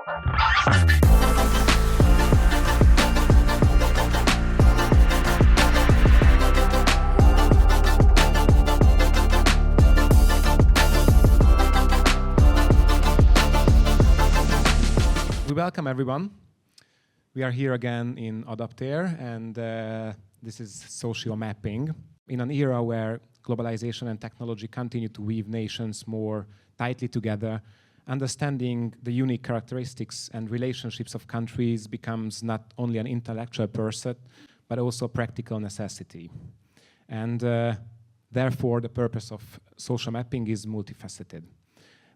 We welcome everyone. We are here again in Adaptér, and this is Sociomapping. In an era where globalization and technology continue to weave nations more tightly together, understanding the unique characteristics and relationships of countries becomes not only an intellectual pursuit, but also a practical necessity. And therefore, the purpose of social mapping is multifaceted.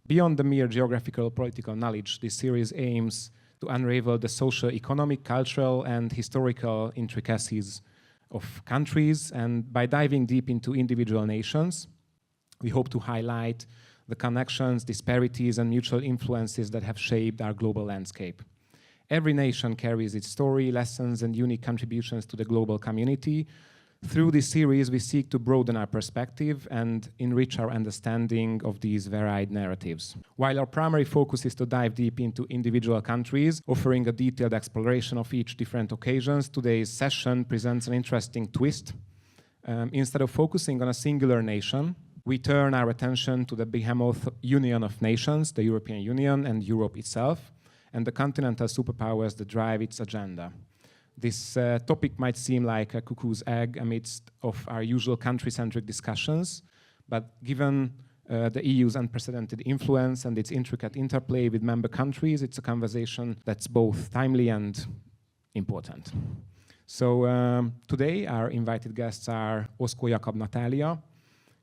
Beyond the mere geographical political knowledge, this series aims to unravel the social, economic, cultural, and historical intricacies of countries. And by diving deep into individual nations, we hope to highlight the connections, disparities, and mutual influences that have shaped our global landscape. Every nation carries its story, lessons, and unique contributions to the global community. Through this series, we seek to broaden our perspective and enrich our understanding of these varied narratives. While our primary focus is to dive deep into individual countries, offering a detailed exploration of each different occasions, today's session presents an interesting twist. Instead of focusing on a singular nation, we turn our attention to the behemoth union of nations, the European Union and Europe itself, and the continental superpowers that drive its agenda. This topic might seem like a cuckoo's egg amidst of our usual country-centric discussions, but given the EU's unprecedented influence and its intricate interplay with member countries, it's a conversation that's both timely and important. So today our invited guests are Oszkó-Jakab Natália,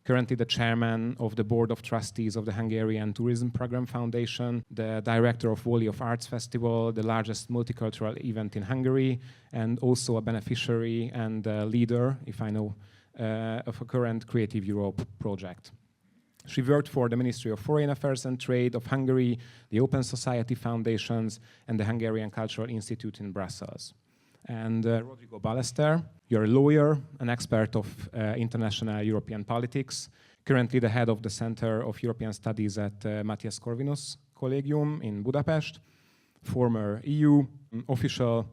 currently the chairman of the Board of Trustees of the Hungarian Tourism Program Foundation, the director of Valley of Arts Festival, the largest multicultural event in Hungary, and also a beneficiary and leader, if I know, of a current Creative Europe project. She worked for the Ministry of Foreign Affairs and Trade of Hungary, the Open Society Foundations, and the Hungarian Cultural Institute in Brussels. And Rodrigo Ballester, you're a lawyer, an expert of international European politics, currently the head of the Center of European Studies at Matthias Corvinus Collegium in Budapest, former EU official,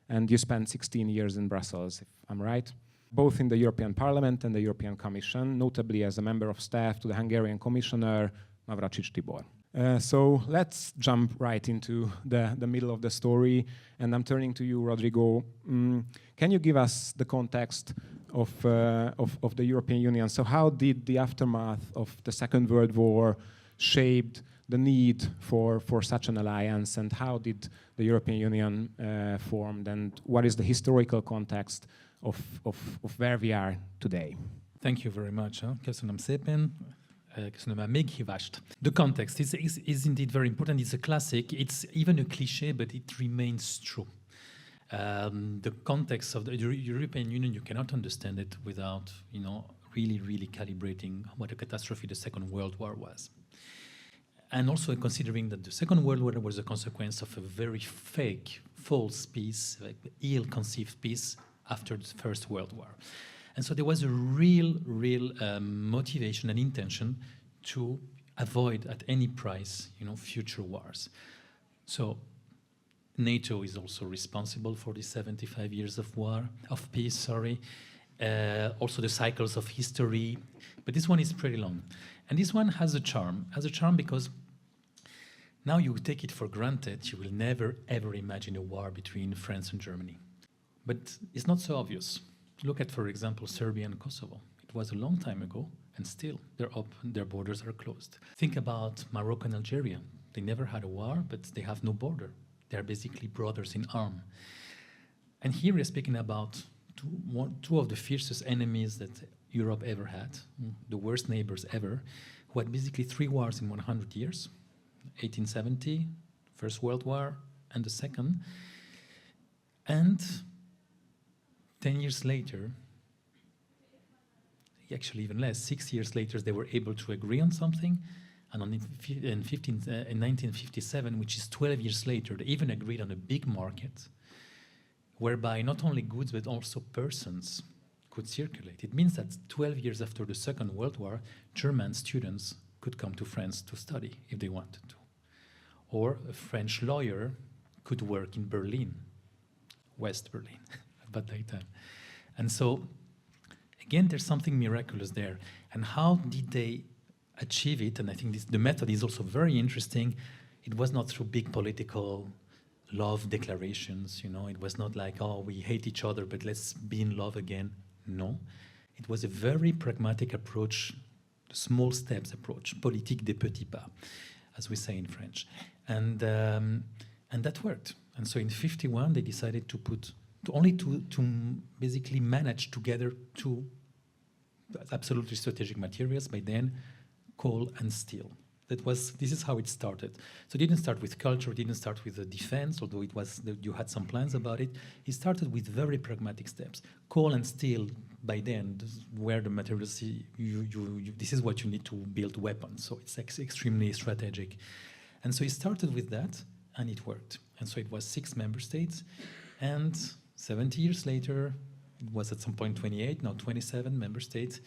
and you spent 16 years in Brussels, if I'm right, both in the European Parliament and the European Commission, notably as a member of staff to the Hungarian Commissioner Navracsics Tibor. So let's jump right into the middle of the story, and I'm turning to you, Rodrigo. Can you give us the context of the European Union? So how did the aftermath of the Second World War shape the need for such an alliance, and how did the European Union formed, and what is the historical context of where we are today? Thank you very much. Köszönöm szépen. Köszönöm a meghívást. The context is indeed very important. It's a classic. It's even a cliché, but it remains true. The context of the European Union, you cannot understand it without, really calibrating what a catastrophe the Second World War was. And also considering that the Second World War was a consequence of a very fake, false peace, ill-conceived peace after the First World War. And so there was a real motivation and intention to avoid at any price, future wars. So NATO is also responsible for the 75 years of peace. Also the cycles of history, but this one is pretty long. And this one has a charm because now you take it for granted, you will never ever imagine a war between France and Germany. But it's not so obvious. Look at, for example, Serbia and Kosovo. It was a long time ago, and still their borders are closed. Think about Morocco and Algeria. They never had a war, but they have no border. They are basically brothers in arms. And here we're speaking about two of the fiercest enemies that Europe ever had, the worst neighbors ever, who had basically 3 wars in 100 years, 1870, First World War, and the Second. And 10 years later, actually even less, 6 years later, they were able to agree on something. And in 1957, which is 12 years later, they even agreed on a big market whereby not only goods but also persons could circulate. It means that 12 years after the Second World War, German students could come to France to study if they wanted to. or a French lawyer could work in Berlin, West Berlin, at that time. And so, again, there's something miraculous there. And how did they achieve it? And I think the method is also very interesting. It was not through big political love declarations, It was not like, oh, we hate each other, but let's be in love again. No. It was a very pragmatic approach, small steps approach, politique des petits pas, as we say in French. And that worked. And so in 51, they decided to basically manage together two absolutely strategic materials by then, coal and steel. This is how it started. So it didn't start with culture, it didn't start with the defense, although you had some plans about it. It started with very pragmatic steps. Coal and steel, by then, were the materials, this is what you need to build weapons. So it's extremely strategic. And so it started with that, and it worked. And so it was 6 member states, and 70 years later, it was at some point 28, now 27 member states,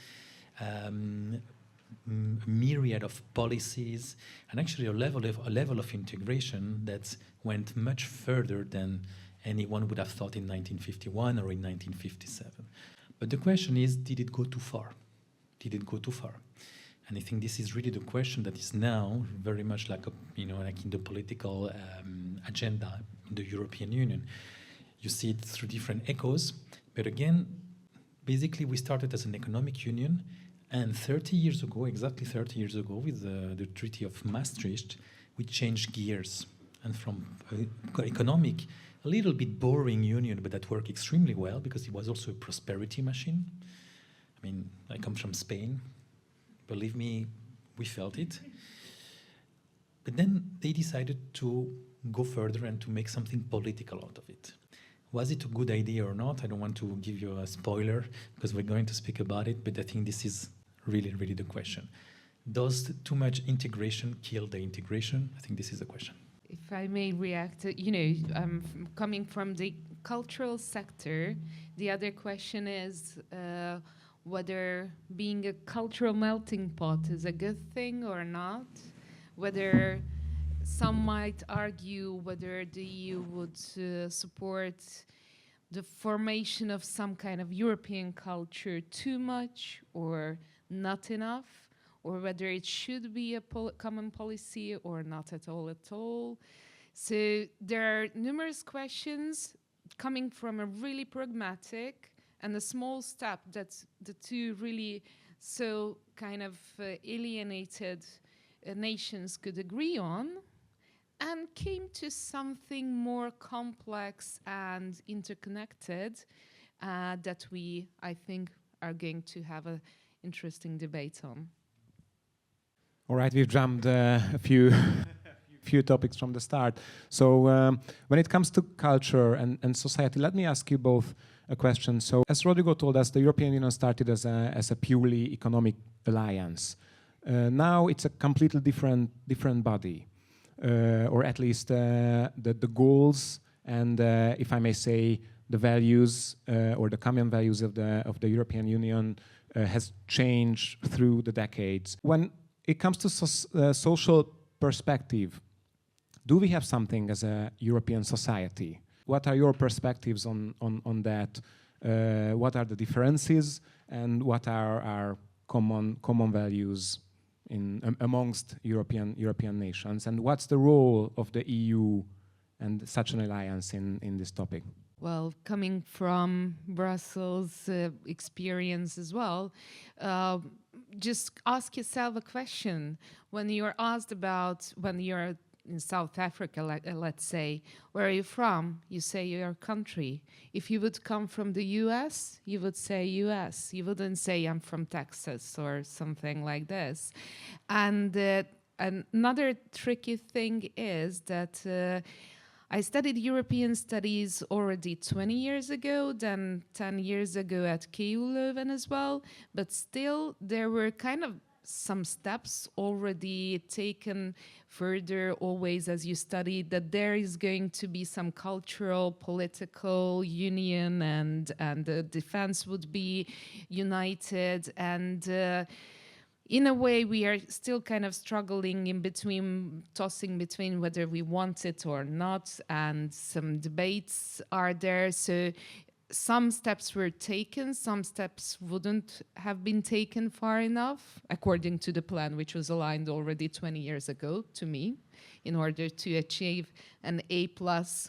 myriad of policies, and actually a level of integration that went much further than anyone would have thought in 1951 or in 1957. But the question is, did it go too far? Did it go too far? And I think this is really the question that is now very much like like in the political agenda in the European Union. You see it through different echoes, but again, basically we started as an economic union. And 30 years ago, exactly 30 years ago, with the Treaty of Maastricht, we changed gears. And from economic, a little bit boring union, but that worked extremely well because it was also a prosperity machine. I mean, I come from Spain. Believe me, we felt it. But then they decided to go further and to make something political out of it. Was it a good idea or not? I don't want to give you a spoiler because we're going to speak about it, but I think this is really, really the question. Does too much integration kill the integration? I think this is the question. If I may react, coming from the cultural sector, the other question is whether being a cultural melting pot is a good thing or not, whether some might argue whether the EU would support the formation of some kind of European culture too much or not enough, or whether it should be a common policy or not at all. So there are numerous questions coming from a really pragmatic and a small step that the two really so kind of alienated nations could agree on, and came to something more complex and interconnected that we, I think, are going to have an interesting debate on. All right, we've jumped a few topics from the start. So when it comes to culture and society, let me ask you both a question. So as Rodrigo told us, the European Union started as a purely economic alliance. Now it's a completely different body. Or at least the goals and, if I may say, the values or the common values of the European Union has changed through the decades. When it comes to social perspective, do we have something as a European society? What are your perspectives on that? What are the differences and what are our common values amongst European nations, and what's the role of the EU and such an alliance in this topic? Well, coming from Brussels experience as well, just ask yourself a question. When you're asked about, when you're in South Africa, let's say, where are you from? You say your country. If you would come from the US, you would say US. You wouldn't say I'm from Texas or something like this. And another tricky thing is that I studied European studies already 20 years ago, then 10 years ago at KU Leuven as well, but still there were kind of some steps already taken further, always as you study, that there is going to be some cultural, political union, and the defense would be united. And in a way, we are still kind of struggling in between, tossing between whether we want it or not, and some debates are there. So some steps were taken, some steps wouldn't have been taken far enough, according to the plan, which was aligned already 20 years ago to me, in order to achieve an A+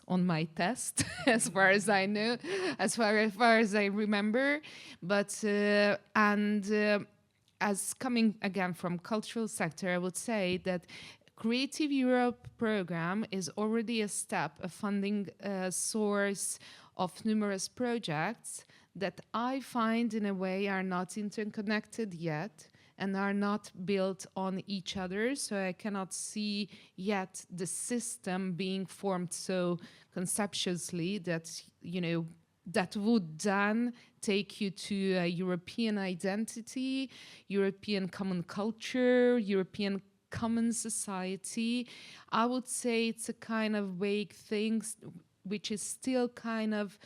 on my test, as far as I know, as far as I remember. But, as coming again from cultural sector, I would say that Creative Europe program is already a step, a funding source of numerous projects that I find in a way are not interconnected yet and are not built on each other. So I cannot see yet the system being formed so conceptually that, you know, that would then take you to a European identity, European common culture, European common society. I would say it's a kind of vague thing which is still kind of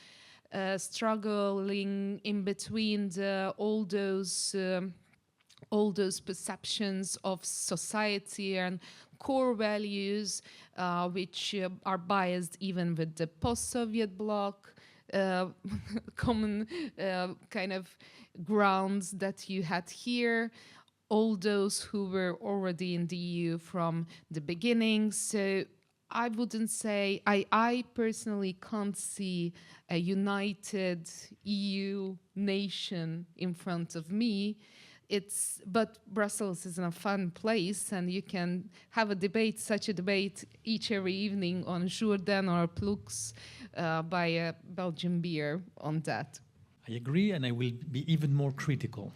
struggling in between all those perceptions of society and core values, which are biased even with the post-Soviet bloc, common kind of grounds that you had here, all those who were already in the EU from the beginning. So I wouldn't say, I personally can't see a united EU nation in front of me. But Brussels is a fun place, and you can have a debate, such a debate every evening on Jourdain or Plux, by a Belgian beer on that. I agree, and I will be even more critical.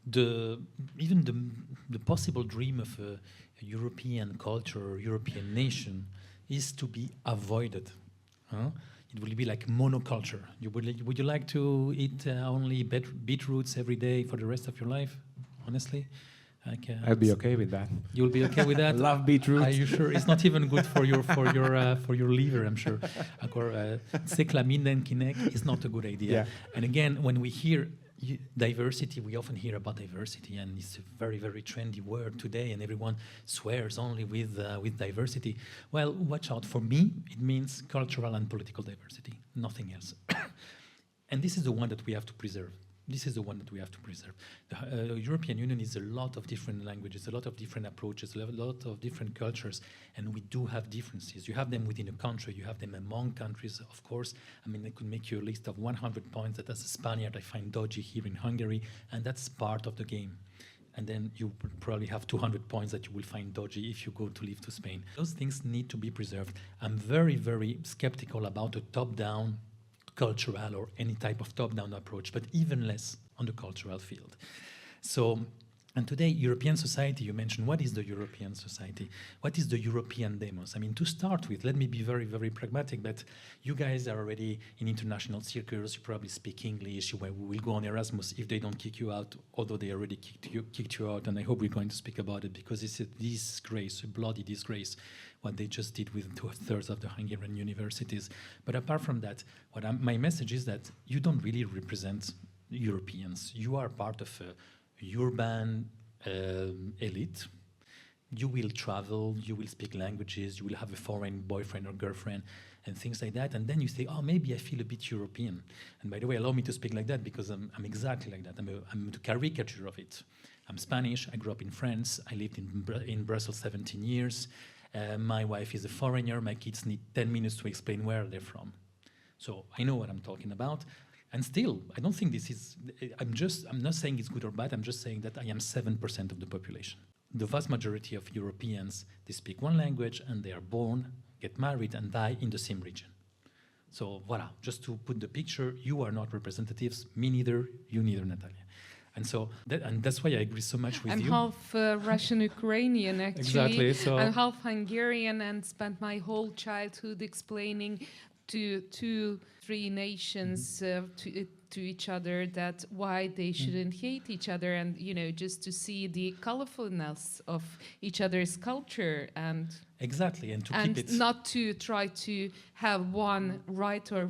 The possible dream of a European culture or European nation is to be avoided. It will be like monoculture. Would you like to eat only beetroots every day for the rest of your life? Honestly, I'd be okay with that. You'll be okay with that. I love beetroots. Are you sure? It's not even good for your liver, I'm sure. C'est que la minden kinek is not a good idea. Yeah. And again, when we hear diversity, we often hear about diversity, and it's a very, very trendy word today, and everyone swears only with diversity. Well, watch out. For me, it means cultural and political diversity, nothing else. And this is the one that we have to preserve. The European Union is a lot of different languages, a lot of different approaches, a lot of different cultures, and we do have differences. You have them within a country, you have them among countries, of course. I mean, I could make you a list of 100 points that as a Spaniard I find dodgy here in Hungary, and that's part of the game. And then you will probably have 200 points that you will find dodgy if you go to live to Spain. Those things need to be preserved. I'm very, very skeptical about a top-down cultural or any type of top-down approach, but even less on the cultural field. So, and today, European society, you mentioned, what is the European society? What is the European demos? I mean, to start with, let me be very, very pragmatic, but you guys are already in international circles, you probably speak English, we will go on Erasmus if they don't kick you out, although they already kicked you out, and I hope we're going to speak about it, because it's a disgrace, a bloody disgrace, what they just did with 2/3 of the Hungarian universities. But apart from that, my message is that you don't really represent Europeans. You are part of a urban elite. You will travel, you will speak languages, you will have a foreign boyfriend or girlfriend and things like that. And then you say, oh, maybe I feel a bit European. And by the way, allow me to speak like that because I'm exactly like that. I'm the caricature of it. I'm Spanish, I grew up in France, I lived in Brussels 17 years. My wife is a foreigner, my kids need 10 minutes to explain where they're from. So I know what I'm talking about. And still, I don't think this is, I'm not saying it's good or bad, I'm just saying that I am 7% of the population. The vast majority of Europeans, they speak one language and they are born, get married and die in the same region. So voila, just to put the picture, you are not representatives, me neither, you neither, Natália. And so that's why I agree so much with you. I'm half Russian-Ukrainian, actually. Exactly. So I'm half Hungarian and spent my whole childhood explaining to 2-3 nations to each other that why they shouldn't hate each other, and just to see the colorfulness of each other's culture, and exactly, and to keep it, not to try to have one right or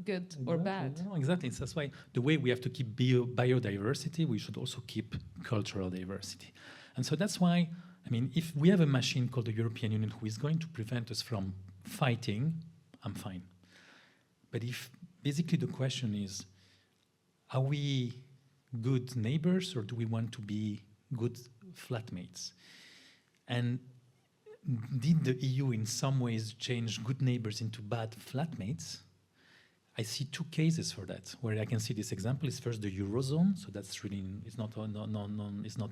good or bad. No, exactly. So that's why the way we have to keep biodiversity, we should also keep cultural diversity. And so that's why, I mean, if we have a machine called the European Union who is going to prevent us from fighting, I'm fine. But if basically the question is, are we good neighbors or do we want to be good flatmates? And did the EU in some ways change good neighbors into bad flatmates? I see two cases for that, where I can see this example is first the Eurozone, so that's really, it's not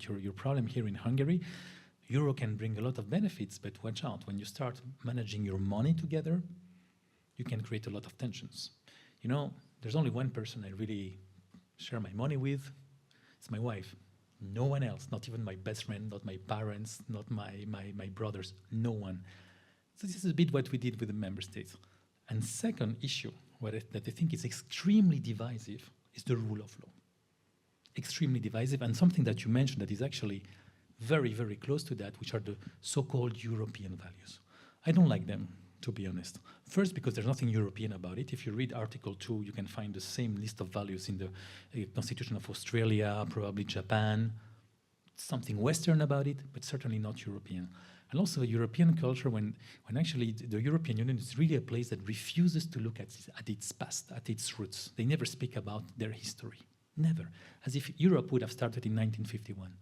your problem here in Hungary. Euro can bring a lot of benefits, but watch out, when you start managing your money together, you can create a lot of tensions. You know, there's only one person I really share my money with, it's my wife. No one else, not even my best friend, not my parents, not my brothers, no one. So this is a bit what we did with the member states. And second issue, that I think is extremely divisive, is the rule of law. Extremely divisive, and something that you mentioned that is actually very, very close to that, which are the so-called European values. I don't like them, to be honest. First, because there's nothing European about it. If you read Article 2, you can find the same list of values in the Constitution of Australia, probably Japan. Something Western about it, but certainly not European. And also European culture, when actually the European Union is really a place that refuses to look at its past, at its roots. They never speak about their history. Never. As if Europe would have started in 1951.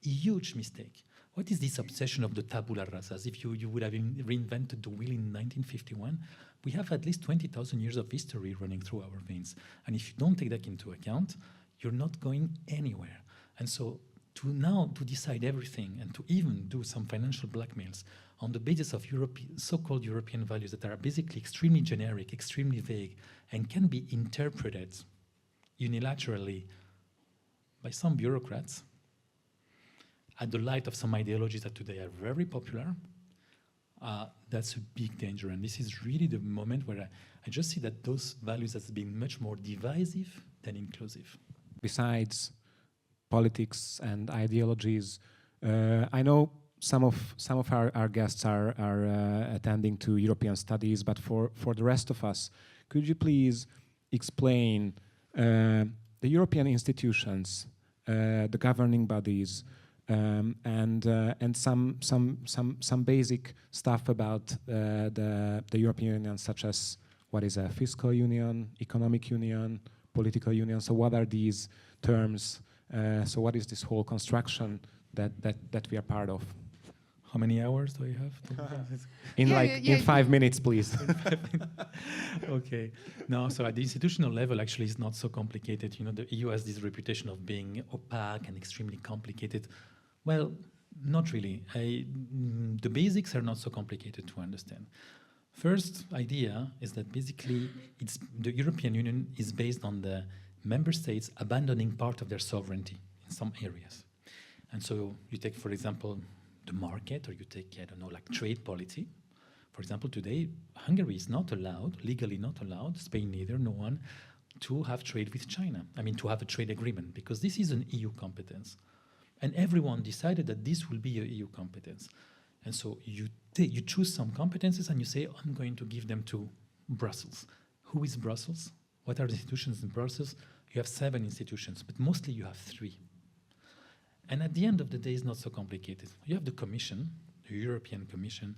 A huge mistake. What is this obsession of the tabula rasa? As if you would have reinvented the wheel in 1951? We have at least 20,000 years of history running through our veins. And if you don't take that into account, you're not going anywhere. And so to decide everything and to even do some financial blackmails on the basis of so-called European values that are basically extremely generic, extremely vague, and can be interpreted unilaterally by some bureaucrats at the light of some ideologies that today are very popular, that's a big danger. And this is really the moment where I just see that those values as being much more divisive than inclusive. Besides politics and ideologies, I know some of our guests are attending to European studies, but for the rest of us, could you please explain the European institutions, the governing bodies, and some basic stuff about the European Union, such as what is a fiscal union, economic union, political union? So what are these terms? So what is this whole construction that we are part of? How many hours do I have? In 5 minutes, please. Okay. No, so at the institutional level, actually, it's not so complicated. You know, the EU has this reputation of being opaque and extremely complicated. Well, not really. The basics are not so complicated to understand. First idea is that basically the European Union is based on the member states abandoning part of their sovereignty in some areas. And so you take, for example, the market, or you take, I don't know, like trade policy. For example, today, Hungary is not allowed, legally not allowed, Spain neither, no one, to have trade with China. I mean, to have a trade agreement, because this is an EU competence. And everyone decided that this will be a EU competence. And so you choose some competences and you say, I'm going to give them to Brussels. Who is Brussels? What are the institutions in Brussels? You have 7 institutions, but mostly you have 3. And at the end of the day, it's not so complicated. You have the Commission, the European Commission.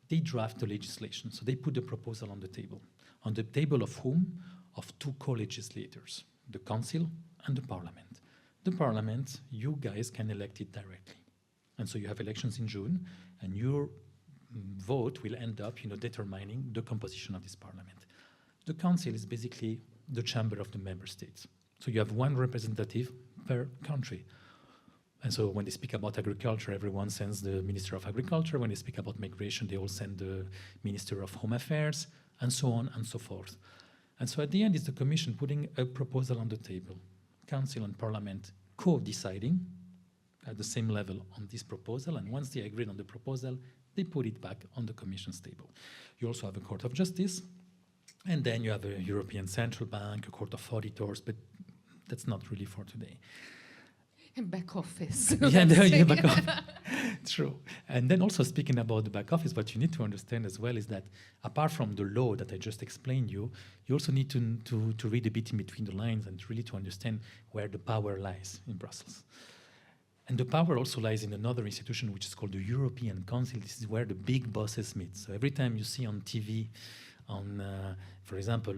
They draft the legislation. So they put the proposal on the table. On the table of whom? Of 2 co-legislators, the Council and the Parliament. The Parliament, you guys can elect it directly. And so you have elections in June, and your vote will end up, determining the composition of this Parliament. The Council is basically the chamber of the member states. So you have 1 representative per country. And so when they speak about agriculture, everyone sends the Minister of Agriculture. When they speak about migration, they all send the Minister of Home Affairs, and so on and so forth. And so at the end, it's the Commission putting a proposal on the table. Council and Parliament co-deciding at the same level on this proposal. And once they agreed on the proposal, they put it back on the Commission's table. You also have a Court of Justice. And then you have a European Central Bank, a Court of Auditors, but that's not really for today. Back office. Yeah, let's say. back office. True. And then also speaking about the back office, what you need to understand as well is that apart from the law that I just explained you also need to read a bit in between the lines and really to understand where the power lies in Brussels. And the power also lies in another institution which is called the European Council. This is where the big bosses meet. So every time you see on TV, for example,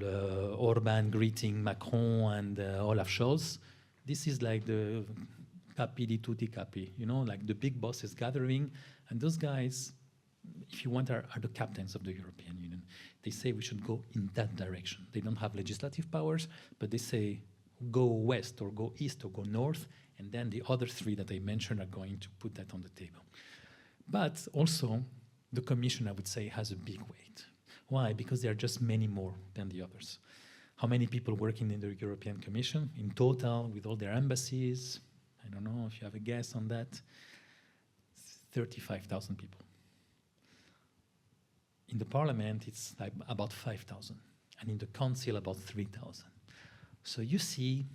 Orban greeting Macron and Olaf Scholz, this is like the capi di tutti capi, like the big bosses gathering. And those guys, if you want, are the captains of the European Union. They say we should go in that direction. They don't have legislative powers, but they say go west or go east or go north, and then the other three that I mentioned are going to put that on the table. But also, the Commission, I would say, has a big weight. Why? Because there are just many more than the others. How many people working in the European Commission in total with all their embassies? I don't know if you have a guess on that. 35,000 people. In the Parliament, it's like about 5,000, and in the Council, about 3,000. So you see,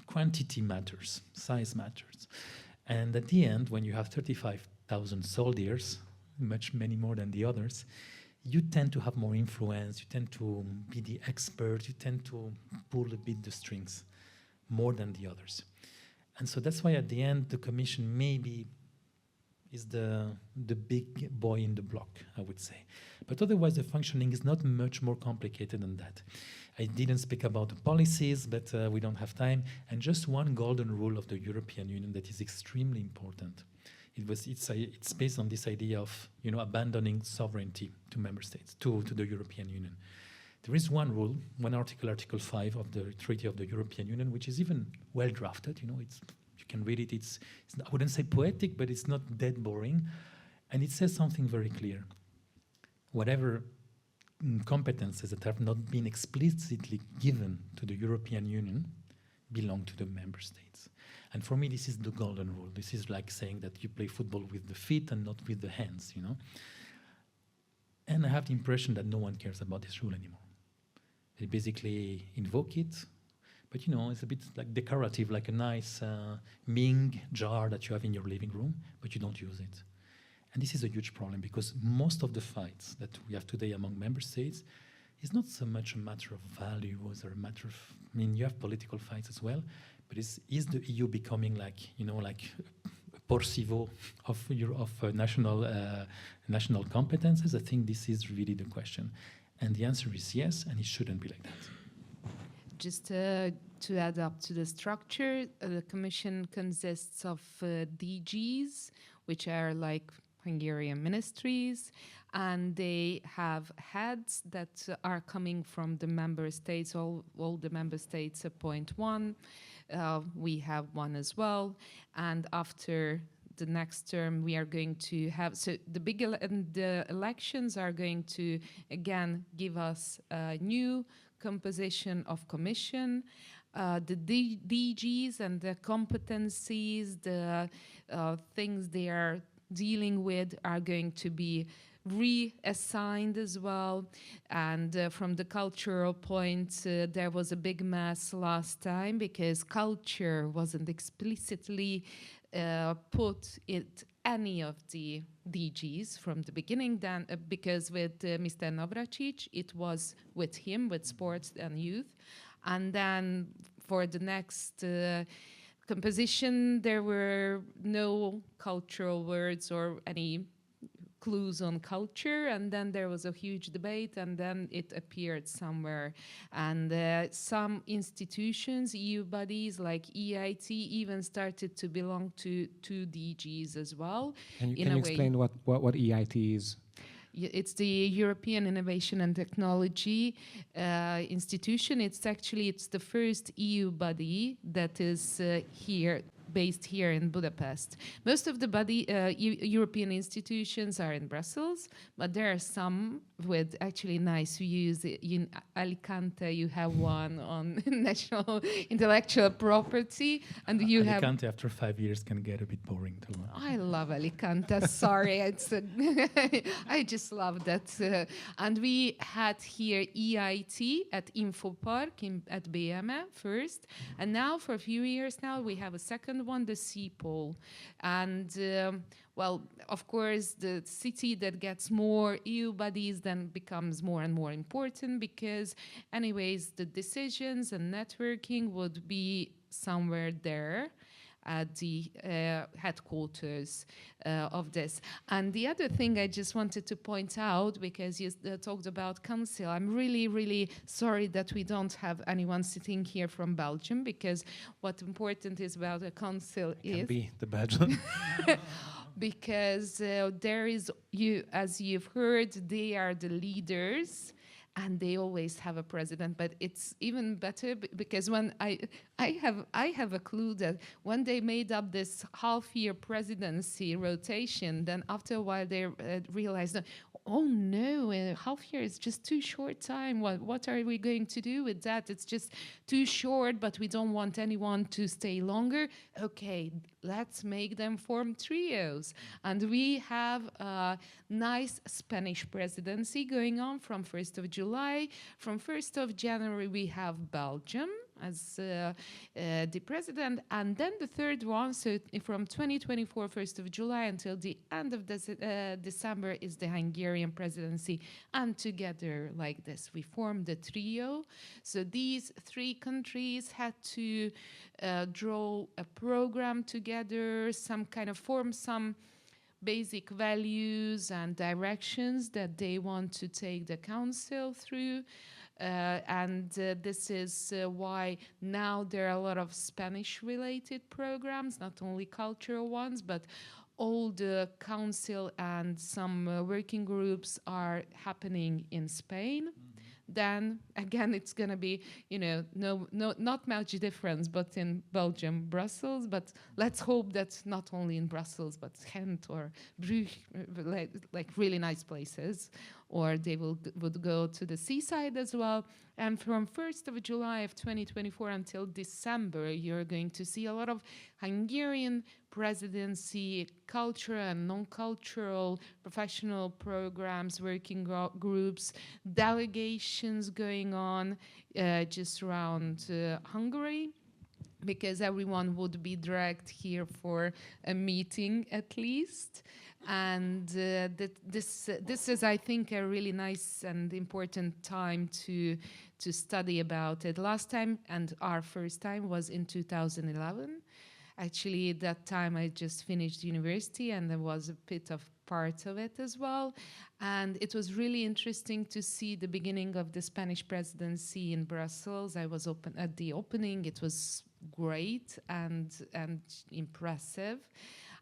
quantity matters, size matters. And at the end, when you have 35,000 soldiers, many more than the others, you tend to have more influence, you tend to be the expert, you tend to pull a bit the strings more than the others. And so that's why at the end, the Commission maybe is the big boy in the block, I would say. But otherwise, the functioning is not much more complicated than that. I didn't speak about the policies, but we don't have time. And just one golden rule of the European Union that is extremely important. It's based on this idea of abandoning sovereignty to member states, to the European Union. There is one rule, one article, Article 5 of the Treaty of the European Union, which is even well drafted. You can read it. It's I wouldn't say poetic, but it's not dead boring. And it says something very clear. Whatever competences that have not been explicitly given to the European Union belong to the member states. And for me, this is the golden rule. This is like saying that you play football with the feet and not with the hands, And I have the impression that no one cares about this rule anymore. They basically invoke it, but it's a bit like decorative, like a nice Ming jar that you have in your living room, but you don't use it. And this is a huge problem because most of the fights that we have today among member states is not so much a matter of values or a matter of, you have political fights as well, but is the EU becoming like a Porcivo of national competences? I think this is really the question. And the answer is yes, and it shouldn't be like that. Just to add up to the structure, the Commission consists of DGs, which are like Hungarian ministries, and they have heads that are coming from the member states. All the member states appoint one. We have one as well. And after the next term, we are going to have, so the elections are going to, again, give us a new composition of commission. The DGs and the competencies, the things they are dealing with are going to be reassigned as well. And from the cultural point, there was a big mess last time because culture wasn't explicitly put in any of the DGs from the beginning, then because with Mr. Navracic, it was with him, with sports and youth. And then for the next composition, there were no cultural words or any clues on culture, and then there was a huge debate, and then it appeared somewhere. And some institutions, EU bodies like EIT, even started to belong to DGs as well. Can you explain what EIT is? It's the European Innovation and Technology Institution. It's the first EU body that is here based here in Budapest. Most of the European institutions are in Brussels, but there are some with actually nice views. In Alicante, you have one on national intellectual property, and you have Alicante after 5 years can get a bit boring too. I love Alicante. Sorry, I just love that. And we had here EIT at Infopark at BME first, and now for a few years now we have a second one, the CPOL. And well, of course, the city that gets more EU bodies then becomes more and more important, because anyways, the decisions and networking would be somewhere there at the headquarters of this. And the other thing I just wanted to point out, because you talked about council, I'm really, really sorry that we don't have anyone sitting here from Belgium, because what important is about a council Can be the Belgian. because there is, as you've heard, they are the leaders, and they always have a president. But it's even better because when I have a clue that when they made up this half-year presidency rotation, then after a while they realized that, oh no, half year is just too short time. What are we going to do with that? It's just too short, but we don't want anyone to stay longer. Okay, let's make them form trios. And we have a nice Spanish presidency going on from 1st of July. From 1st of January, we have Belgium as the president, and then the third one, so from 2024 1st of July until the end of December is the Hungarian presidency, and together like this we formed the trio. So these three countries had to draw a program together, form some basic values and directions that they want to take the council through. This is why now there are a lot of Spanish-related programs, not only cultural ones, but all the council and some working groups are happening in Spain. Then again, it's going to be, not much difference, but in Belgium, Brussels. But let's hope that not only in Brussels, but Ghent or Bruges, like really nice places, or they would go to the seaside as well. And from 1st of July of 2024 until December, you're going to see a lot of Hungarian presidency, cultural and non-cultural professional programs, working groups, delegations going on just around Hungary, because everyone would be dragged here for a meeting at least. And this is, I think, a really nice and important time to study about it. Last time and our first time was in 2011. Actually, at that time I just finished university, and there was a bit of part of it as well. And it was really interesting to see the beginning of the Spanish presidency in Brussels. I was at the opening. It was great and impressive.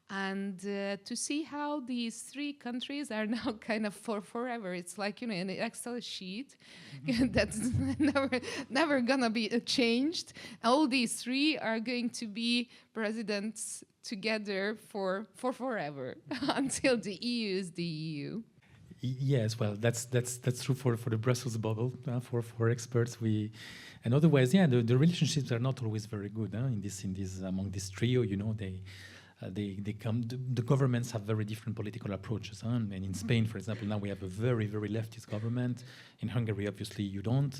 And to see how these three countries are now kind of for forever. It's like, an Excel sheet that's never gonna be changed. All these three are going to be presidents together for forever until the EU is the EU. Yes, well, that's true for the Brussels bubble. For experts, and otherwise, the relationships are not always very good in this among this trio. They come. The governments have very different political approaches. And in Spain, for example, now we have a very, very leftist government. In Hungary, obviously, you don't.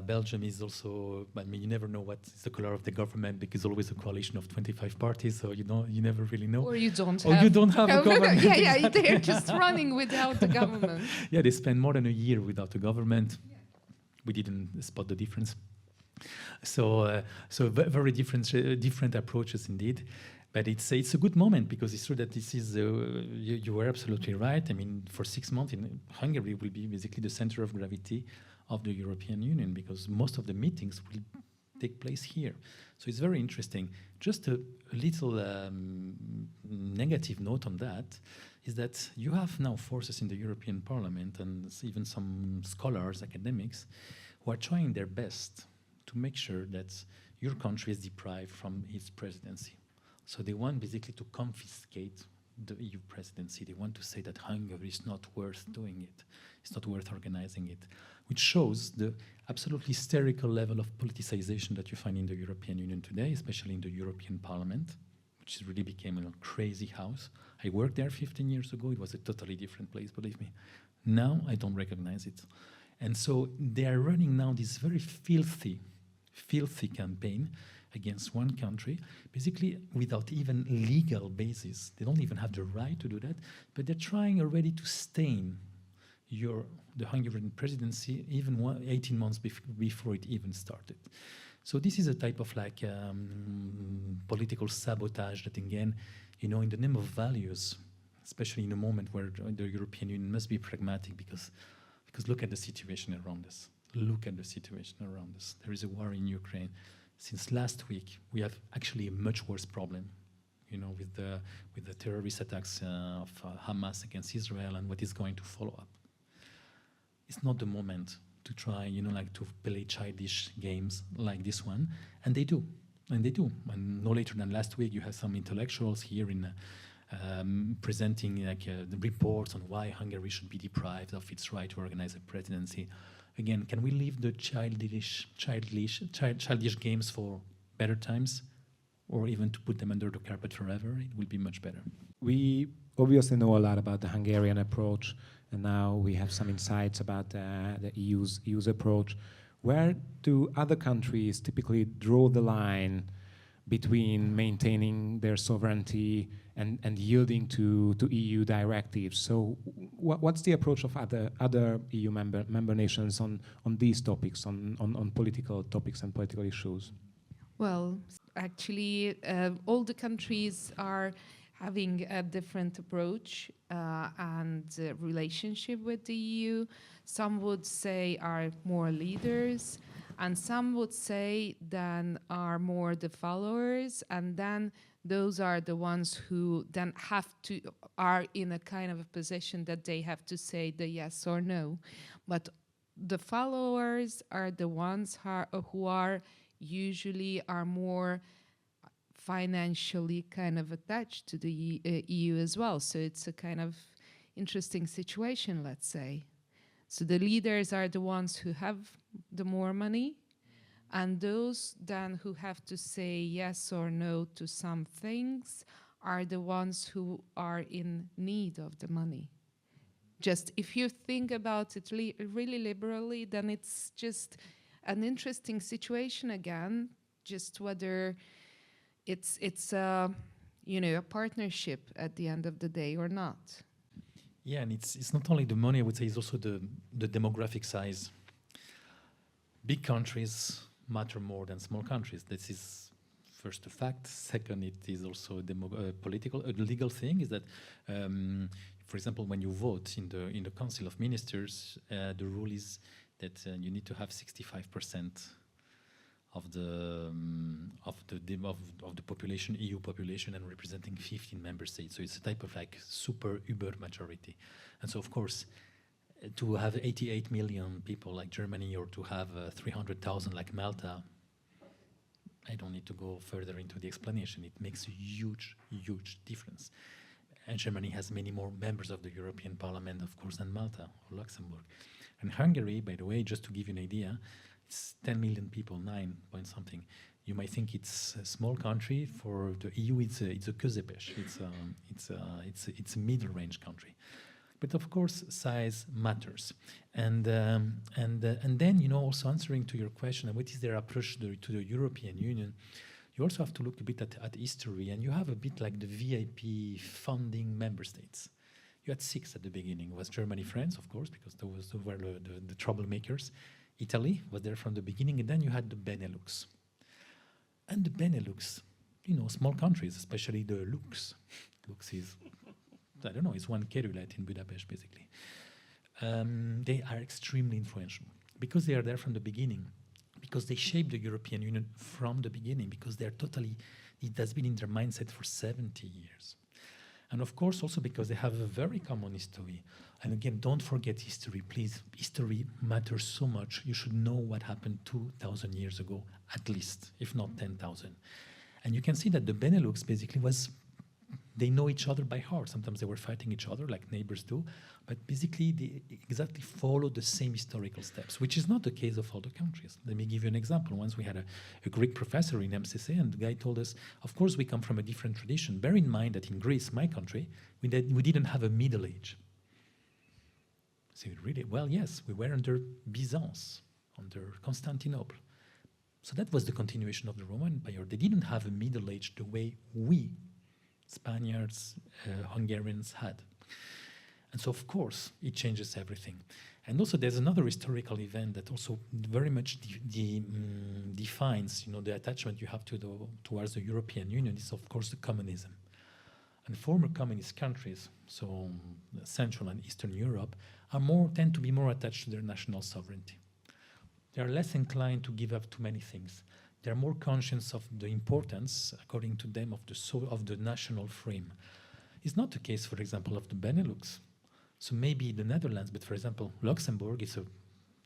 Belgium is also. You never know what is the color of the government, because it's always a coalition of 25 parties. So you never really know. Or you don't. You don't have a government. Yeah, they're just running without the government. Yeah, they spend more than a year without a government. Yeah. We didn't spot the difference. So very different approaches indeed. But it's a good moment, because it's true that this is, you were absolutely right. For 6 months, Hungary will be basically the center of gravity of the European Union, because most of the meetings will take place here. So it's very interesting. Just a little negative note on that is that you have now forces in the European Parliament, and even some scholars, academics, who are trying their best to make sure that your country is deprived from its presidency. So they want basically to confiscate the EU presidency. They want to say that Hungary is not worth doing it. It's not worth organizing it, which shows the absolutely hysterical level of politicization that you find in the European Union today, especially in the European Parliament, which really became a crazy house. I worked there 15 years ago. It was a totally different place, believe me. Now I don't recognize it. And so they are running now this very filthy campaign against one country, basically without even legal basis. They don't even have the right to do that, but they're trying already to stain the Hungarian presidency even 18 months before it even started. So this is a type of political sabotage that, again, in the name of values, especially in a moment where the European Union must be pragmatic, because look at the situation around us. Look at the situation around us. There is a war in Ukraine. Since last week, we have actually a much worse problem, with the terrorist attacks of Hamas against Israel and what is going to follow up. It's not the moment to try, to play childish games like this one, and they do. And no later than last week, you have some intellectuals here in presenting the reports on why Hungary should be deprived of its right to organize a presidency. Again, can we leave the childish games for better times, or even to put them under the carpet forever? It will be much better. We obviously know a lot about the Hungarian approach, and now we have some insights about the EU's approach. Where do other countries typically draw the line between maintaining their sovereignty and yielding to EU directives? So what's the approach of other EU member nations on these topics, on political topics and political issues? Well, actually, all the countries are having a different approach and relationship with the EU. Some would say are more leaders, and some would say then are more the followers, and then those are the ones who then are in a kind of a position that they have to say the yes or no. But the followers are the ones who are usually more financially kind of attached to the EU as well. So it's a kind of interesting situation, let's say. So the leaders are the ones who have the more money, and those then who have to say yes or no to some things are the ones who are in need of the money. Just if you think about it really liberally, then it's just an interesting situation again, just whether it's a partnership at the end of the day or not. Yeah, and it's not only the money, I would say, it's also the demographic size. Big countries matter more than small countries. This is first a fact. Second, it is also a legal thing, is that, for example, when you vote in the Council of Ministers, the rule is that you need to have 65% of the population, EU population, and representing 15 member states. So it's a type of super uber majority. And so, of course, to have 88 million people like Germany, or to have 300,000 like Malta, I don't need to go further into the explanation. It makes a huge, huge difference. And Germany has many more members of the European Parliament, of course, than Malta or Luxembourg. And Hungary, by the way, just to give you an idea, it's 10 million people, 9 point something. You might think it's a small country. For the EU, it's a közepes. It's a middle-range country. But of course, size matters. And then, also answering to your question, what is their approach to the European Union? You also have to look a bit at history, and you have a bit like the VIP funding member states. You had 6 at the beginning. It was Germany, France, of course, because those were the troublemakers. Italy was there from the beginning, and then you had the Benelux. And the Benelux, small countries, especially the Lux. Lux is, I don't know, it's one Kerület in Budapest, basically. They are extremely influential because they are there from the beginning, because they shaped the European Union from the beginning, because it has been in their mindset for 70 years. And of course, also because they have a very common history. And again, don't forget history, please. History matters so much. You should know what happened 2,000 years ago, at least, if not 10,000. And you can see that the Benelux basically they know each other by heart. Sometimes they were fighting each other like neighbors do, but basically they exactly follow the same historical steps, which is not the case of all the countries. Let me give you an example. Once we had a Greek professor in MCC, and the guy told us, of course we come from a different tradition. Bear in mind that in Greece, my country, we didn't have a Middle Age. So really, well, yes, we were under Byzance, under Constantinople. So that was the continuation of the Roman Empire. They didn't have a Middle Age the way we, Spaniards, Hungarians had. And so, of course, it changes everything. And also, there's another historical event that also very much defines, the attachment you have towards the European Union is, of course, the communism. And former communist countries, so Central and Eastern Europe, tend to be more attached to their national sovereignty. They are less inclined to give up too many things. They are more conscious of the importance, according to them, of the national frame. It's not the case, for example, of the Benelux. So maybe the Netherlands, but for example, Luxembourg is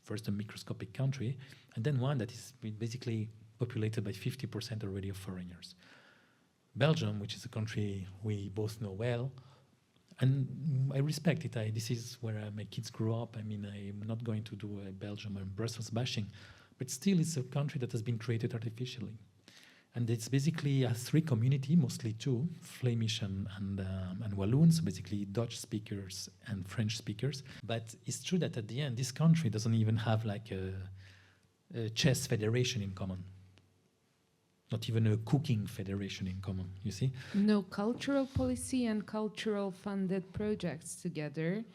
first a microscopic country, and then one that is basically populated by 50% already of foreigners. Belgium, which is a country we both know well, and I respect it. This is where my kids grew up. I mean, I'm not going to do a Belgium and Brussels bashing, but still it's a country that has been created artificially. And it's basically a three community, mostly two, Flemish and Walloons, basically Dutch speakers and French speakers. But it's true that at the end, this country doesn't even have like a chess federation in common. Not even a cooking federation in common, you see? No cultural policy and cultural funded projects together,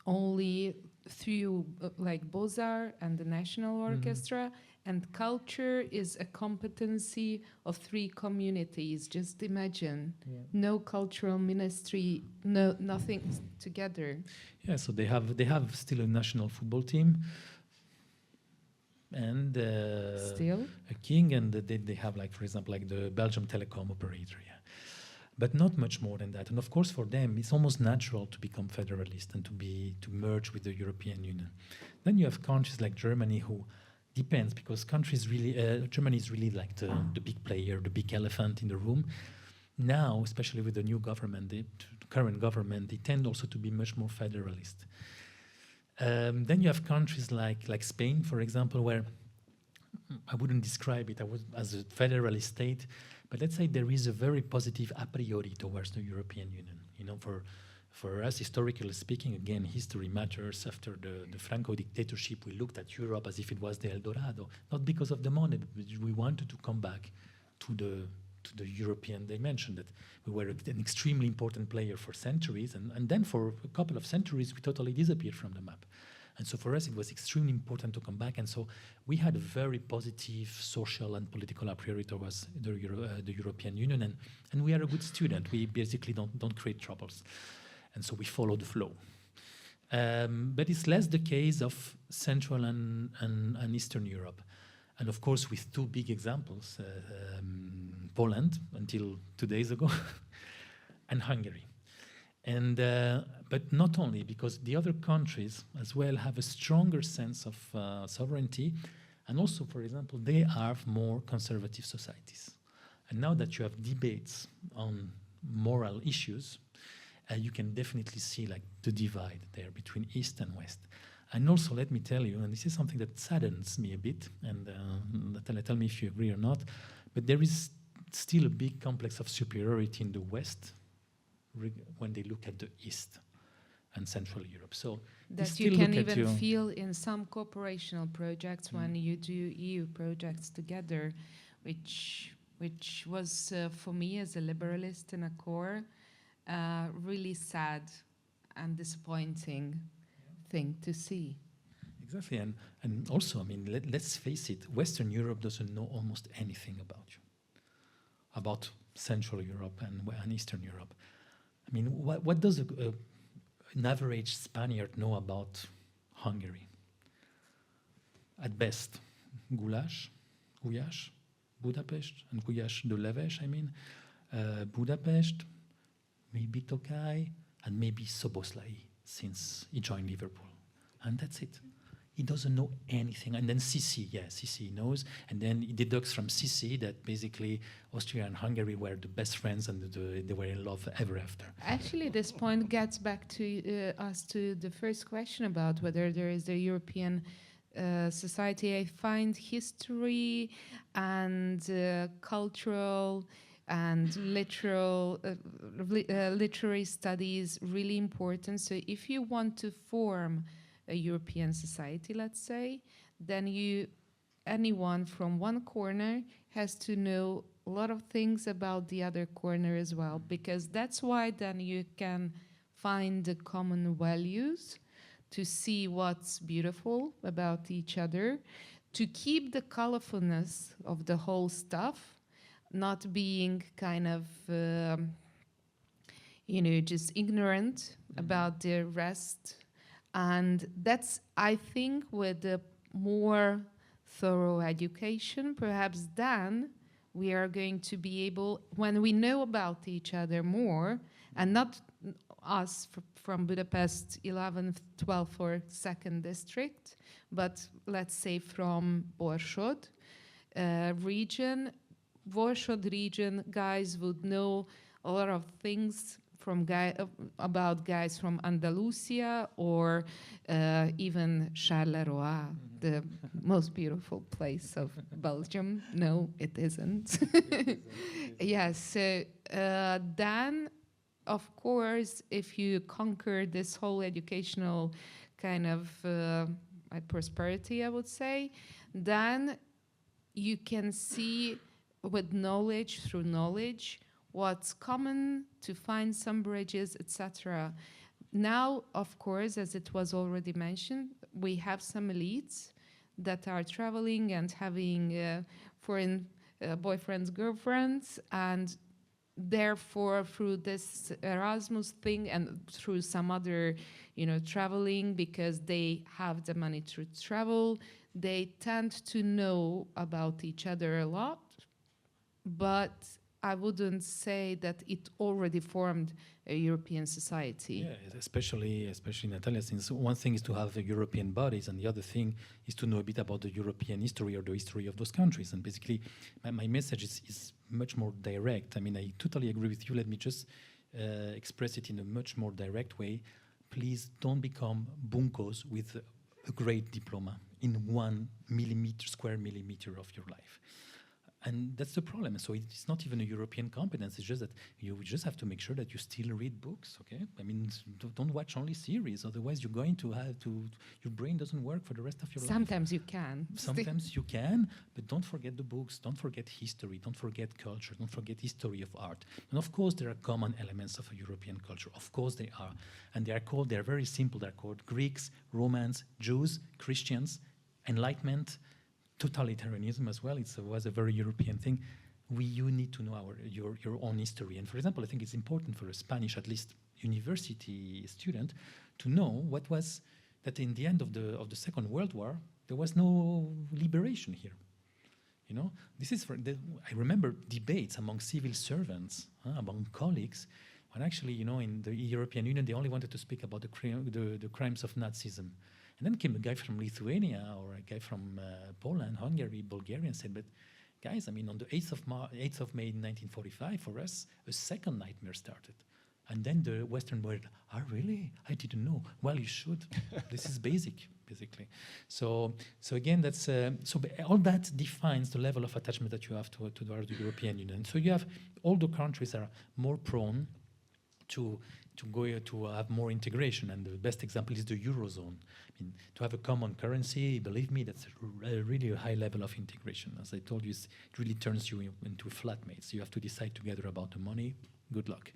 only through like Beaux-Arts and the National Orchestra, and culture is a competency of three communities. Just imagine, no cultural ministry, nothing together. Yeah, so they have still a national football team, and Still? a king, and they have, like, for example, like the Belgium telecom operator, but not much more than that. And of course, for them, it's almost natural to become federalist and to merge with the European Union. Then you have countries like Germany, who depends, because Germany is really like the big player, the big elephant in the room. Now, especially with the new government, the current government, they tend also to be much more federalist. Then you have countries like Spain, for example, where I wouldn't describe it as a federalist state, but let's say there is a very positive a priori towards the European Union. For us, historically speaking, again, history matters. After the Franco dictatorship, we looked at Europe as if it was the El Dorado, not because of the money, but we wanted to come back to the European dimension, that we were an extremely important player for centuries, and then for a couple of centuries, we totally disappeared from the map. And so for us, it was extremely important to come back. And so we had a very positive social and political a priori towards the European Union, and we are a good student. We basically don't create troubles. And so we follow the flow. But it's less the case of Central and Eastern Europe. And of course, with two big examples, Poland, until 2 days ago, and Hungary. And but not only, because the other countries as well have a stronger sense of sovereignty, and also, for example, they have more conservative societies. And now that you have debates on moral issues, you can definitely see like the divide there between East and West. And also, let me tell you, and this is something that saddens me a bit, and Natália, tell me if you agree or not, but there is still a big complex of superiority in the West when they look at the East and Central Europe. So that you can even feel in some cooperational projects when you do EU projects together, which was for me as a liberalist in a core, really sad and disappointing thing to see. Exactly, and also, I mean, let's face it, Western Europe doesn't know almost anything about Central Europe and Eastern Europe. I mean, what does an average Spaniard know about Hungary? At best, goulash, Budapest, and goulash de Leves, I mean, Budapest, maybe Tokaj, and maybe Soboszlai, since he joined Liverpool. And that's it. he doesn't know anything. And then Sisi knows, and then he deducts from Sisi that basically Austria and Hungary were the best friends and they were in love ever after. Actually, this point gets back to us to the first question about whether there is a European society. I find history and cultural and literary studies really important. So if you want to form a European society, let's say, then anyone from one corner has to know a lot of things about the other corner as well, because that's why then you can find the common values, to see what's beautiful about each other, to keep the colorfulness of the whole stuff, not being kind of, just ignorant about the rest. And that's, I think, with the more thorough education, perhaps then we are going to be able, when we know about each other more, and not us from Budapest 11th, 12th or 2nd district, but let's say from Borsod region, guys would know a lot of things about guys from Andalusia or even Charleroi, the most beautiful place of Belgium. No, it isn't. Yes, so then, of course, if you conquer this whole educational kind of prosperity, I would say, then you can see with knowledge, through knowledge, what's common, to find some bridges, etc. Now, of course, as it was already mentioned, we have some elites that are traveling and having foreign boyfriends, girlfriends, and therefore through this Erasmus thing and through some other, traveling, because they have the money to travel, they tend to know about each other a lot, but I wouldn't say that it already formed a European society. Yeah, especially Natalia, since one thing is to have European bodies, and the other thing is to know a bit about the European history or the history of those countries. And basically, my message is much more direct. I mean, I totally agree with you. Let me just express it in a much more direct way. Please don't become bunkos with a great diploma in 1 square millimeter of your life. And that's the problem. So it's not even a European competence. It's just that you just have to make sure that you still read books, okay? I mean, don't watch only series. Otherwise, you're going to have to, your brain doesn't work for the rest of your life. Sometimes you can. Sometimes you can, but don't forget the books. Don't forget history. Don't forget culture. Don't forget history of art. And of course, there are common elements of a European culture. Of course, they are. And they're very simple. They're called Greeks, Romans, Jews, Christians, Enlightenment, totalitarianism as well. It was a very European thing. You need to know your own history. And for example, I think it's important for a Spanish, at least university student, to know what was that in the end of the Second World War, there was no liberation here. This is I remember debates among civil servants, among colleagues, when actually, in the European Union, they only wanted to speak about the crimes of Nazism. And then came a guy from Lithuania or a guy from Poland, Hungary, Bulgaria, and said, but guys, I mean, on the 8th of May 1945, for us, a second nightmare started. And then the Western world, really? I didn't know. Well, you should. This is basic, basically. So again, that's all that defines the level of attachment that you have to the European Union. So you have all the countries are more prone to have more integration, and the best example is the Eurozone. I mean, to have a common currency, believe me, that's really a high level of integration. As I told you, it really turns you into flatmates. You have to decide together about the money. Good luck.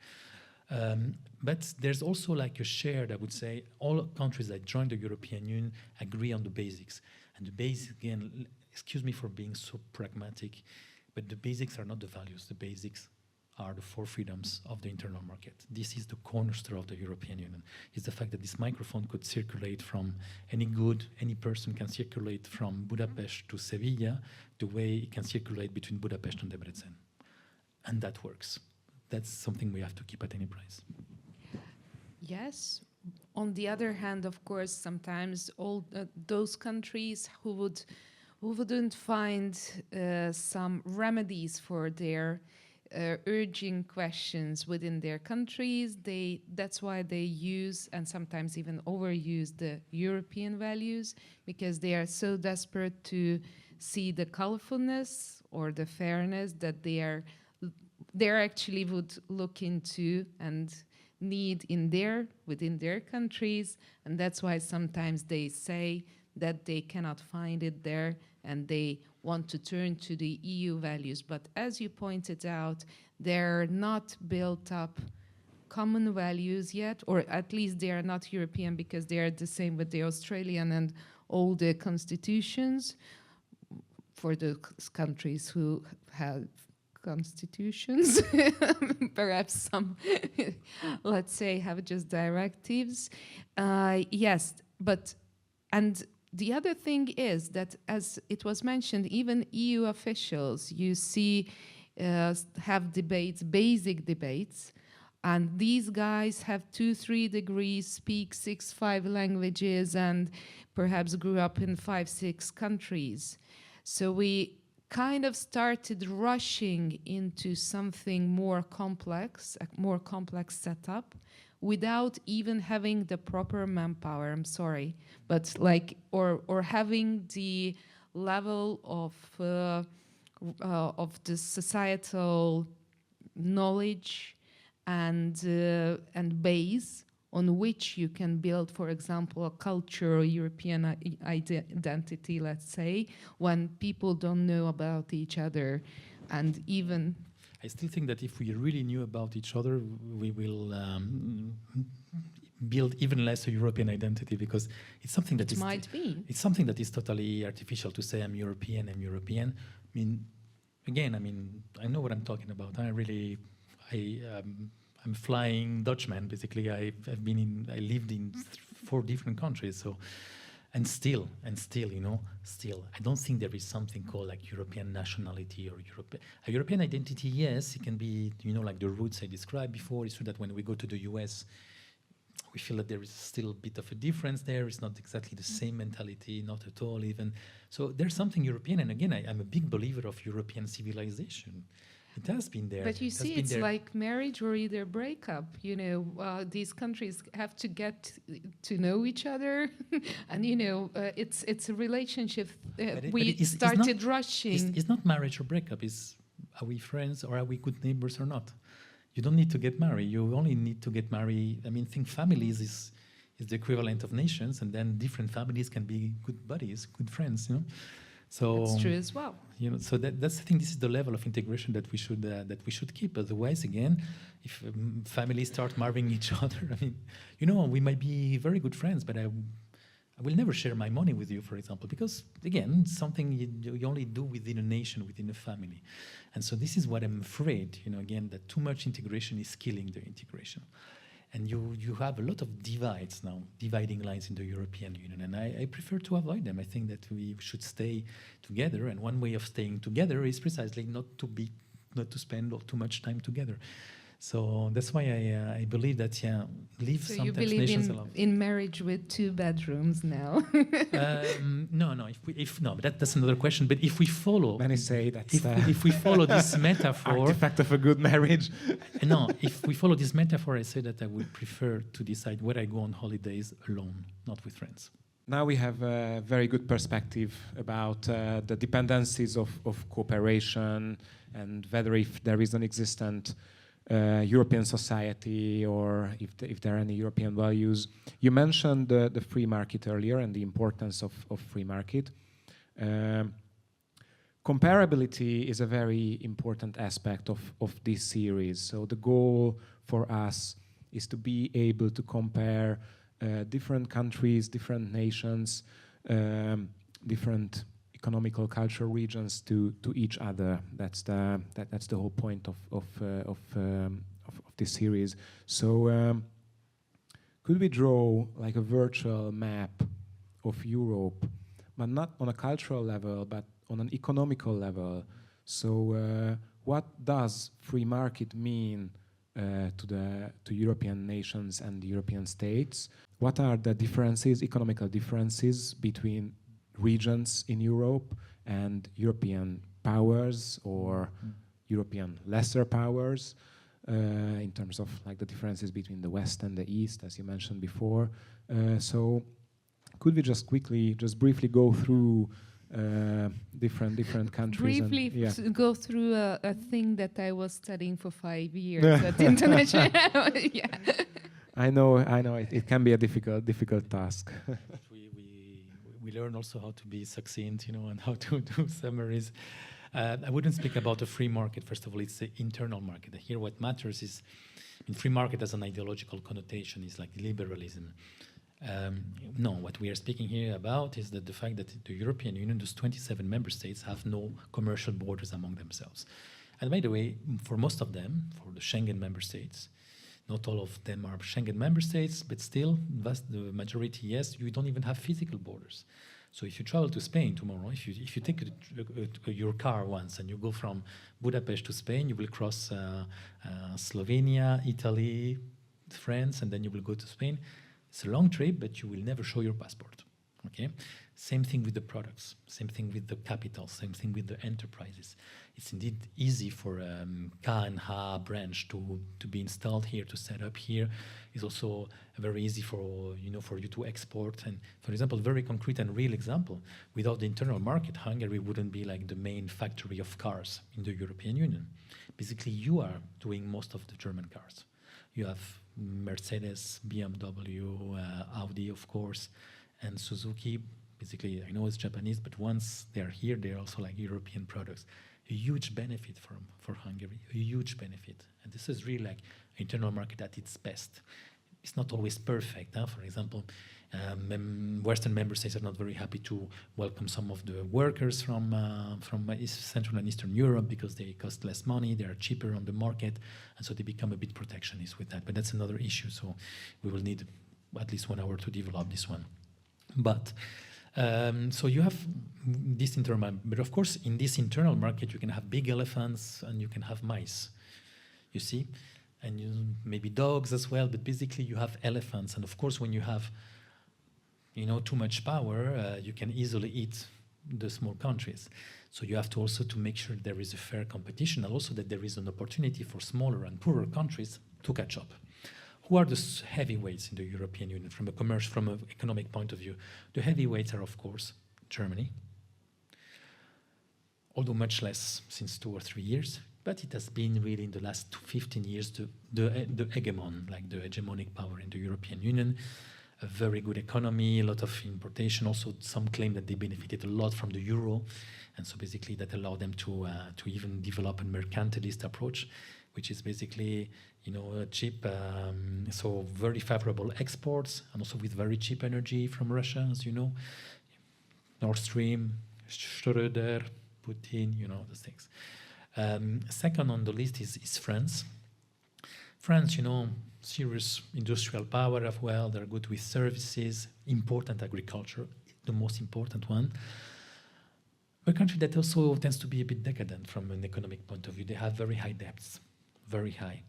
But there's also like a shared, I would say, all countries that join the European Union agree on the basics. And the basics, again, excuse me for being so pragmatic, but the basics are not the values. The basics are the 4 freedoms of the internal market. This is the cornerstone of the European Union. It's the fact that this microphone could circulate from any person can circulate from Budapest to Sevilla, the way it can circulate between Budapest and Debrecen. And that works. That's something we have to keep at any price. Yes, On the other hand, of course, sometimes all those countries who wouldn't find some remedies for their urging questions within their countries, that's why they use and sometimes even overuse the European values, because they are so desperate to see the colorfulness or the fairness that they actually would look into and need within their countries, and that's why sometimes they say that they cannot find it there and they want to turn to the EU values. But as you pointed out, they're not built up common values yet, or at least they are not European, because they are the same with the Australian and all the constitutions for the countries who have constitutions. Perhaps some, let's say, have just directives. Yes, and the other thing is that, as it was mentioned, even EU officials, you see, have debates, basic debates, and these guys have 2-3 degrees, speak 6-5 languages, and perhaps grew up in 5-6 countries. So we kind of started rushing into something more complex, a more complex setup, without even having the proper manpower. I'm sorry, but or having the level of the societal knowledge and base on which you can build, for example, a cultural European identity, let's say, when people don't know about each other. And even I still think that if we really knew about each other, we will build even less a European identity, because it's something that it's something that is totally artificial to say I'm European. I mean, again, I know what I'm talking about. I'm flying Dutchman, basically. I lived in 4 different countries, so, and still, I don't think there is something called like European nationality or a European identity. Yes, it can be, like the roots I described before. It's true that when we go to the US, we feel that there is still a bit of a difference there. It's not exactly the same mentality, not at all even. So there's something European, and again, I'm a big believer of European civilization. It has been there. But you see, it's like marriage or either breakup. These countries have to get to know each other, and it's a relationship. We started rushing. It's not marriage or breakup. Are we friends or are we good neighbors or not? You don't need to get married. You only need to get married. Think families is the equivalent of nations, and then different families can be good buddies, good friends. So that's true as well. So that's the thing. This is the level of integration that we should keep. Otherwise, again, if families start marrying each other, we might be very good friends, but I will never share my money with you, for example, because again, it's something you only do within a nation, within a family. And so this is what I'm afraid. Again, that too much integration is killing the integration. And you have a lot of divides now, dividing lines in the European Union, and I prefer to avoid them. I think that we should stay together, and one way of staying together is precisely not to spend too much time together. So that's why I believe that leave so sometimes you believe nations alone. in marriage with 2 bedrooms now? No. But that's another question. But if we follow, Many say that if we follow this metaphor, artifact of a good marriage. No, if we follow this metaphor, I say that I would prefer to decide where I go on holidays alone, not with friends. Now we have a very good perspective about the dependencies of cooperation and whether if there is an existent European society or if there are any European values. You mentioned the free market earlier and the importance of free market. Comparability is a very important aspect of this series. So the goal for us is to be able to compare different countries, different nations, different economical, cultural regions to each other. That's the whole point of this series. So could we draw like a virtual map of Europe, but not on a cultural level, but on an economical level? So what does free market mean to European nations and the European states? what are the differences, economical differences between regions in Europe and European powers or European lesser powers in terms of like the differences between the West and the East, as you mentioned before. So could we just briefly go through different countries? Briefly go through a thing that I was studying for 5 years at international. Yeah. I know. It can be a difficult task. We learn also how to be succinct, and how to do summaries. I wouldn't speak about a free market. First of all, it's the internal market. Here, what matters is, free market has an ideological connotation. It's like liberalism. No, what we are speaking here about is that the fact that the European Union, those 27 member states, have no commercial borders among themselves. And by the way, for most of them, for the Schengen member states, not all of them are Schengen member states, but still, the majority, yes, you don't even have physical borders. So if you travel to Spain tomorrow, if you take your car once and you go from Budapest to Spain, you will cross Slovenia, Italy, France, and then you will go to Spain. It's a long trip, but you will never show your passport. Okay? Same thing with the products, same thing with the capital, same thing with the enterprises. It's indeed easy for K&H branch to be installed here, to set up here. It's also very easy for you to export. And for example, very concrete and real example, without the internal market, Hungary wouldn't be like the main factory of cars in the European Union. Basically, you are doing most of the German cars. You have Mercedes, BMW, Audi, of course, and Suzuki. Basically, I know it's Japanese, but once they're here, they're also like European products. A huge benefit for Hungary, a huge benefit. And this is really like internal market at its best. It's not always perfect. For example, Western member states are not very happy to welcome some of the workers from Central and Eastern Europe because they cost less money, they are cheaper on the market, and so they become a bit protectionist with that. But that's another issue, so we will need at least 1 hour to develop this one. But so you have this internal, but of course in this internal market you can have big elephants and you can have mice, you see, and maybe dogs as well. But basically you have elephants, and of course when you have too much power, you can easily eat the small countries. So you have to also to make sure there is a fair competition, and also that there is an opportunity for smaller and poorer countries to catch up. Who are the heavyweights in the European Union from an economic point of view? The heavyweights are, of course, Germany, although much less since 2 or 3 years, but it has been really in the last 15 years the hegemon, like the hegemonic power in the European Union. A very good economy, a lot of importation. Also, some claim that they benefited a lot from the euro, and so basically that allowed them to even develop a mercantilist approach, which is basically cheap, so very favorable exports, and also with very cheap energy from Russia, as you know. Nord Stream, Schröder, Putin, those things. Second on the list is France. France, serious industrial power as well. They're good with services, important agriculture, the most important one. A country that also tends to be a bit decadent from an economic point of view. They have very high debts, very high.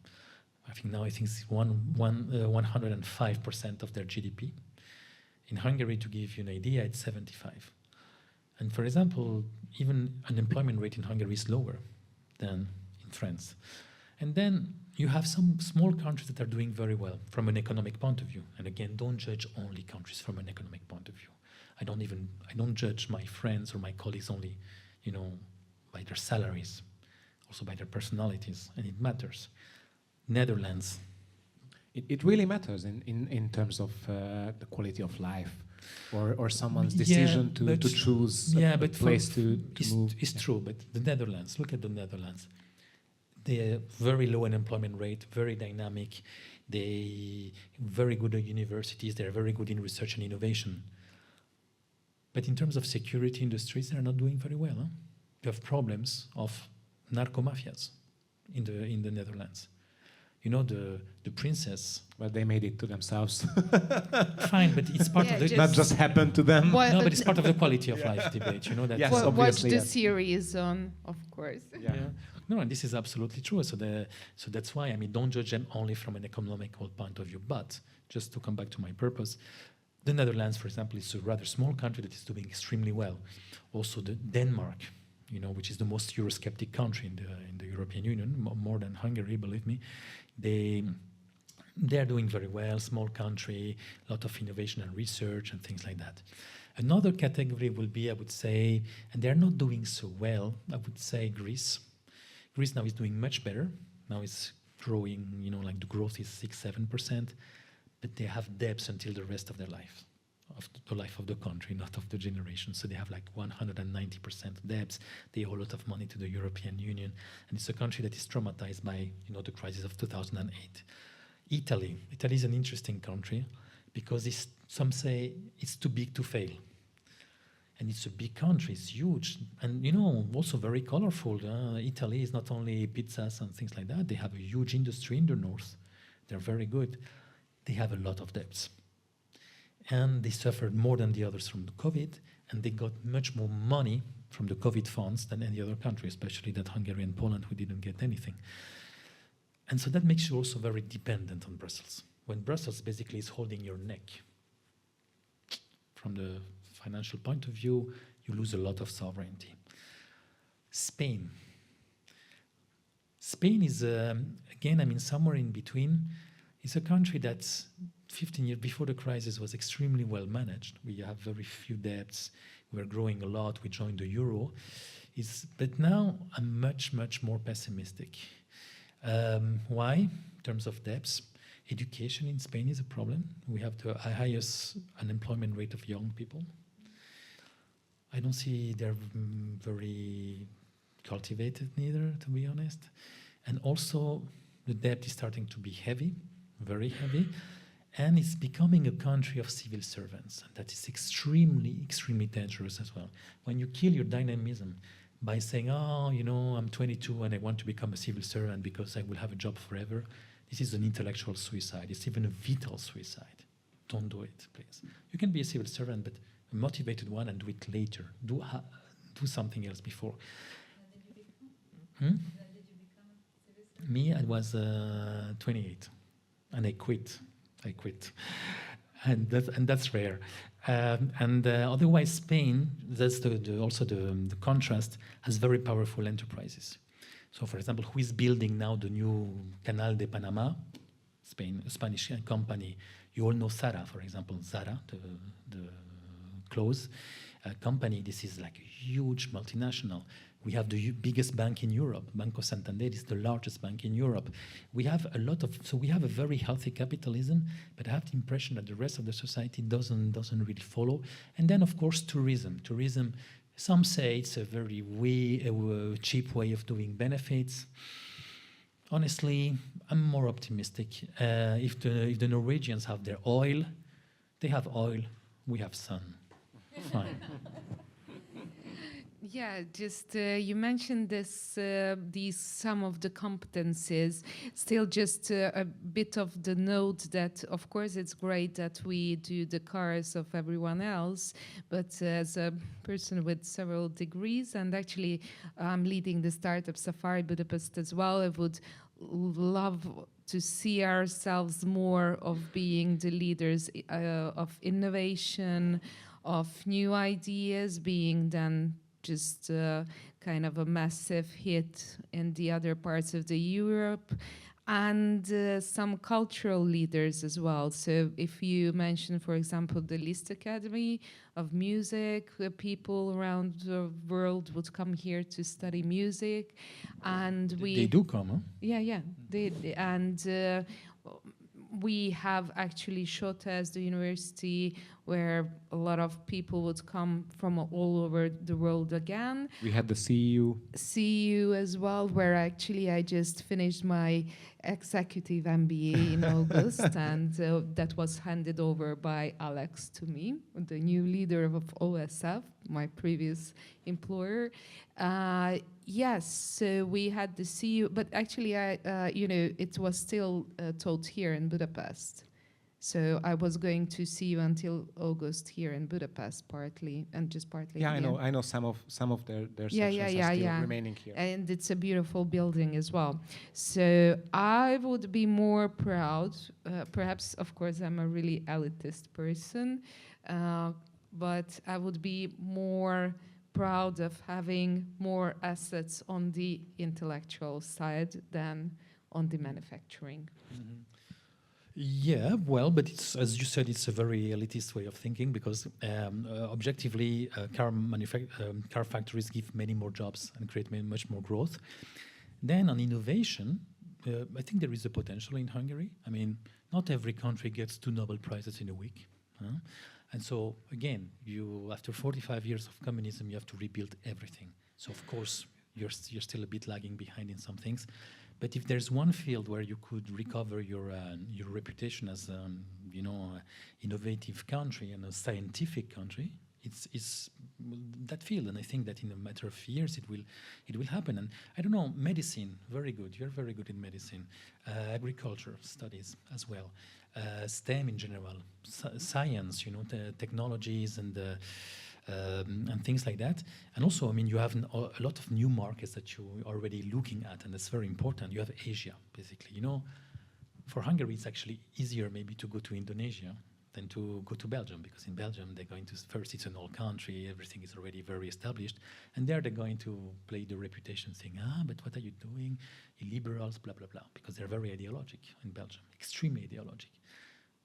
I think it's 105% of their GDP. In Hungary, to give you an idea, it's 75. And for example, even unemployment rate in Hungary is lower than in France. And then you have some small countries that are doing very well from an economic point of view. And again, don't judge only countries from an economic point of view. I don't judge my friends or my colleagues only, by their salaries, also by their personalities, and it matters. Netherlands. It really matters in terms of the quality of life, or someone's decision to choose a place to move. It's true, but the Netherlands, look at the Netherlands. They have very low unemployment rate, very dynamic. They very good at universities. They're very good in research and innovation. But in terms of security industries, they're not doing very well. You have problems of narco-mafias in the Netherlands. The princess. Well, they made it to themselves. Fine, but it's part of the... Not just happened to them. No, but it's part of the quality of life debate. That. Yes, watch the yes. series on, of course. Yeah. No, and this is absolutely true. So that's why, don't judge them only from an economical point of view. But just to come back to my purpose, the Netherlands, for example, is a rather small country that is doing extremely well. Also, the Denmark, which is the most Eurosceptic country in the European Union, more than Hungary, believe me, they're doing very well. Small country, a lot of innovation and research and things like that. Another category will be, I would say, and they're not doing so well, I would say Greece. Greece now is doing much better. Now it's growing, like the growth is 6-7%, but they have debts until the rest of their life, of the life of the country, not of the generation. So they have like 190% debts. They owe a lot of money to the European Union, and it's a country that is traumatized by, the crisis of 2008. Italy is an interesting country because some say it's too big to fail. And it's a big country, it's huge, and also very colorful. Italy is not only pizzas and things like that. They have a huge industry in the north. They're very good. They have a lot of debts. And they suffered more than the others from the COVID, and they got much more money from the COVID funds than any other country, especially that Hungary and Poland, who didn't get anything. And so that makes you also very dependent on Brussels. When Brussels basically is holding your neck, from the financial point of view, you lose a lot of sovereignty. Spain is, again, somewhere in between. It's a country that's 15 years before the crisis was extremely well managed. We have very few debts. We're growing a lot. We joined the euro. But now I'm much, much more pessimistic. Why? In terms of debts, education in Spain is a problem. We have the highest unemployment rate of young people. I don't see they're very cultivated neither, to be honest. And also, the debt is starting to be heavy, very heavy, and it's becoming a country of civil servants. And that is extremely, extremely dangerous as well. When you kill your dynamism by saying, I'm 22 and I want to become a civil servant because I will have a job forever, this is an intellectual suicide. It's even a vital suicide. Don't do it, please. You can be a civil servant, but a motivated one, and do it later. Do something else before. When did you become a civil servant? Me, I was 28, and I quit. And that's rare. Otherwise, Spain, that's also the contrast, has very powerful enterprises. So, for example, who is building now the new Canal de Panama? Spain, a Spanish company. You all know Zara, for example. Zara, the clothes company. This is like a huge multinational. We have the biggest bank in Europe. Banco Santander is the largest bank in Europe. We have we have a very healthy capitalism, but I have the impression that the rest of the society doesn't really follow. And then, of course, tourism. Some say it's a very cheap way of doing benefits. Honestly, I'm more optimistic. If the Norwegians have their oil, they have oil, we have sun. Fine. Yeah, just you mentioned these some of the competencies. Still, just a bit of the note that, of course, it's great that we do the cars of everyone else, but as a person with several degrees, and actually I'm leading the startup Safari Budapest as well, I would love to see ourselves more of being the leaders of innovation, of new ideas, being then just kind of a massive hit in the other parts of the Europe, and some cultural leaders as well. So if you mention, for example, the Liszt Academy of Music, where people around the world would come here to study music, and they do come, huh? Yeah. We have actually Shota as the university where a lot of people would come from all over the world again. We had the CEU as well, where actually I just finished my executive MBA in August, and that was handed over by Alex to me, the new leader of OSF, my previous employer. Yes, so we had the CEU, but actually, it was still taught here in Budapest. So I was going to see you until August here in Budapest, partly, and just partly. Yeah, here. I know some of their Yeah, sections yeah, are still yeah. remaining here. And it's a beautiful building as well. So I would be more proud, perhaps, of course, I'm a really elitist person, but I would be more proud of having more assets on the intellectual side than on the manufacturing. Mm-hmm. Yeah, well, but it's, as you said, it's a very elitist way of thinking because objectively, car factories give many more jobs and create much more growth. Then on innovation, I think there is a potential in Hungary. I mean, not every country gets 2 Nobel Prizes in a week. And so, again, after 45 years of communism, you have to rebuild everything. So, of course, you're still a bit lagging behind in some things. But if there's one field where you could recover your reputation as innovative country and a scientific country, it's that field. And I think that in a matter of years it will happen. And I don't know, medicine, very good. You're very good in medicine. Agriculture studies as well. STEM in general, science, technologies and things like that. And also, I mean, you have a lot of new markets that you're already looking at, and that's very important. You have Asia, basically. For Hungary, it's actually easier maybe to go to Indonesia than to go to Belgium, because in Belgium, they're going to, first, it's an old country, everything is already very established, and there they're going to play the reputation thing. But what are you doing? Illiberals, blah, blah, blah, because they're very ideologic in Belgium, extremely ideologic.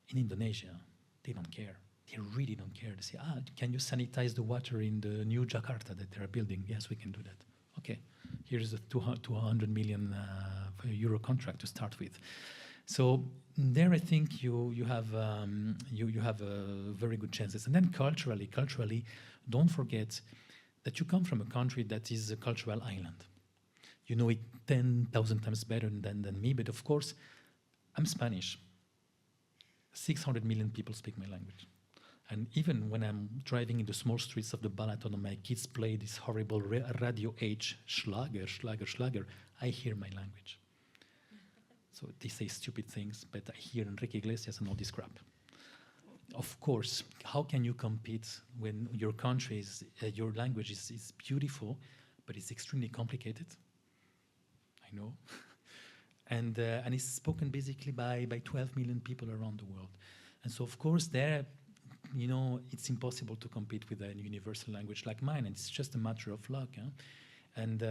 In Indonesia, they don't care. They really don't care. They say, can you sanitize the water in the new Jakarta that they're building? Yes, we can do that. Okay, here's a 200 million euro contract to start with. So there, I think you have very good chances. And then culturally, don't forget that you come from a country that is a cultural island. You know it 10,000 times better than me, but of course, I'm Spanish. 600 million people speak my language. And even when I'm driving in the small streets of the Balaton and my kids play this horrible Radio H Schlager, I hear my language. So they say stupid things, but I hear Enrique Iglesias and all this crap. Of course, how can you compete when your country your language is beautiful, but it's extremely complicated? I know. And it's spoken basically by 12 million people around the world. And so, of course, there, it's impossible to compete with a universal language like mine, and it's just a matter of luck. And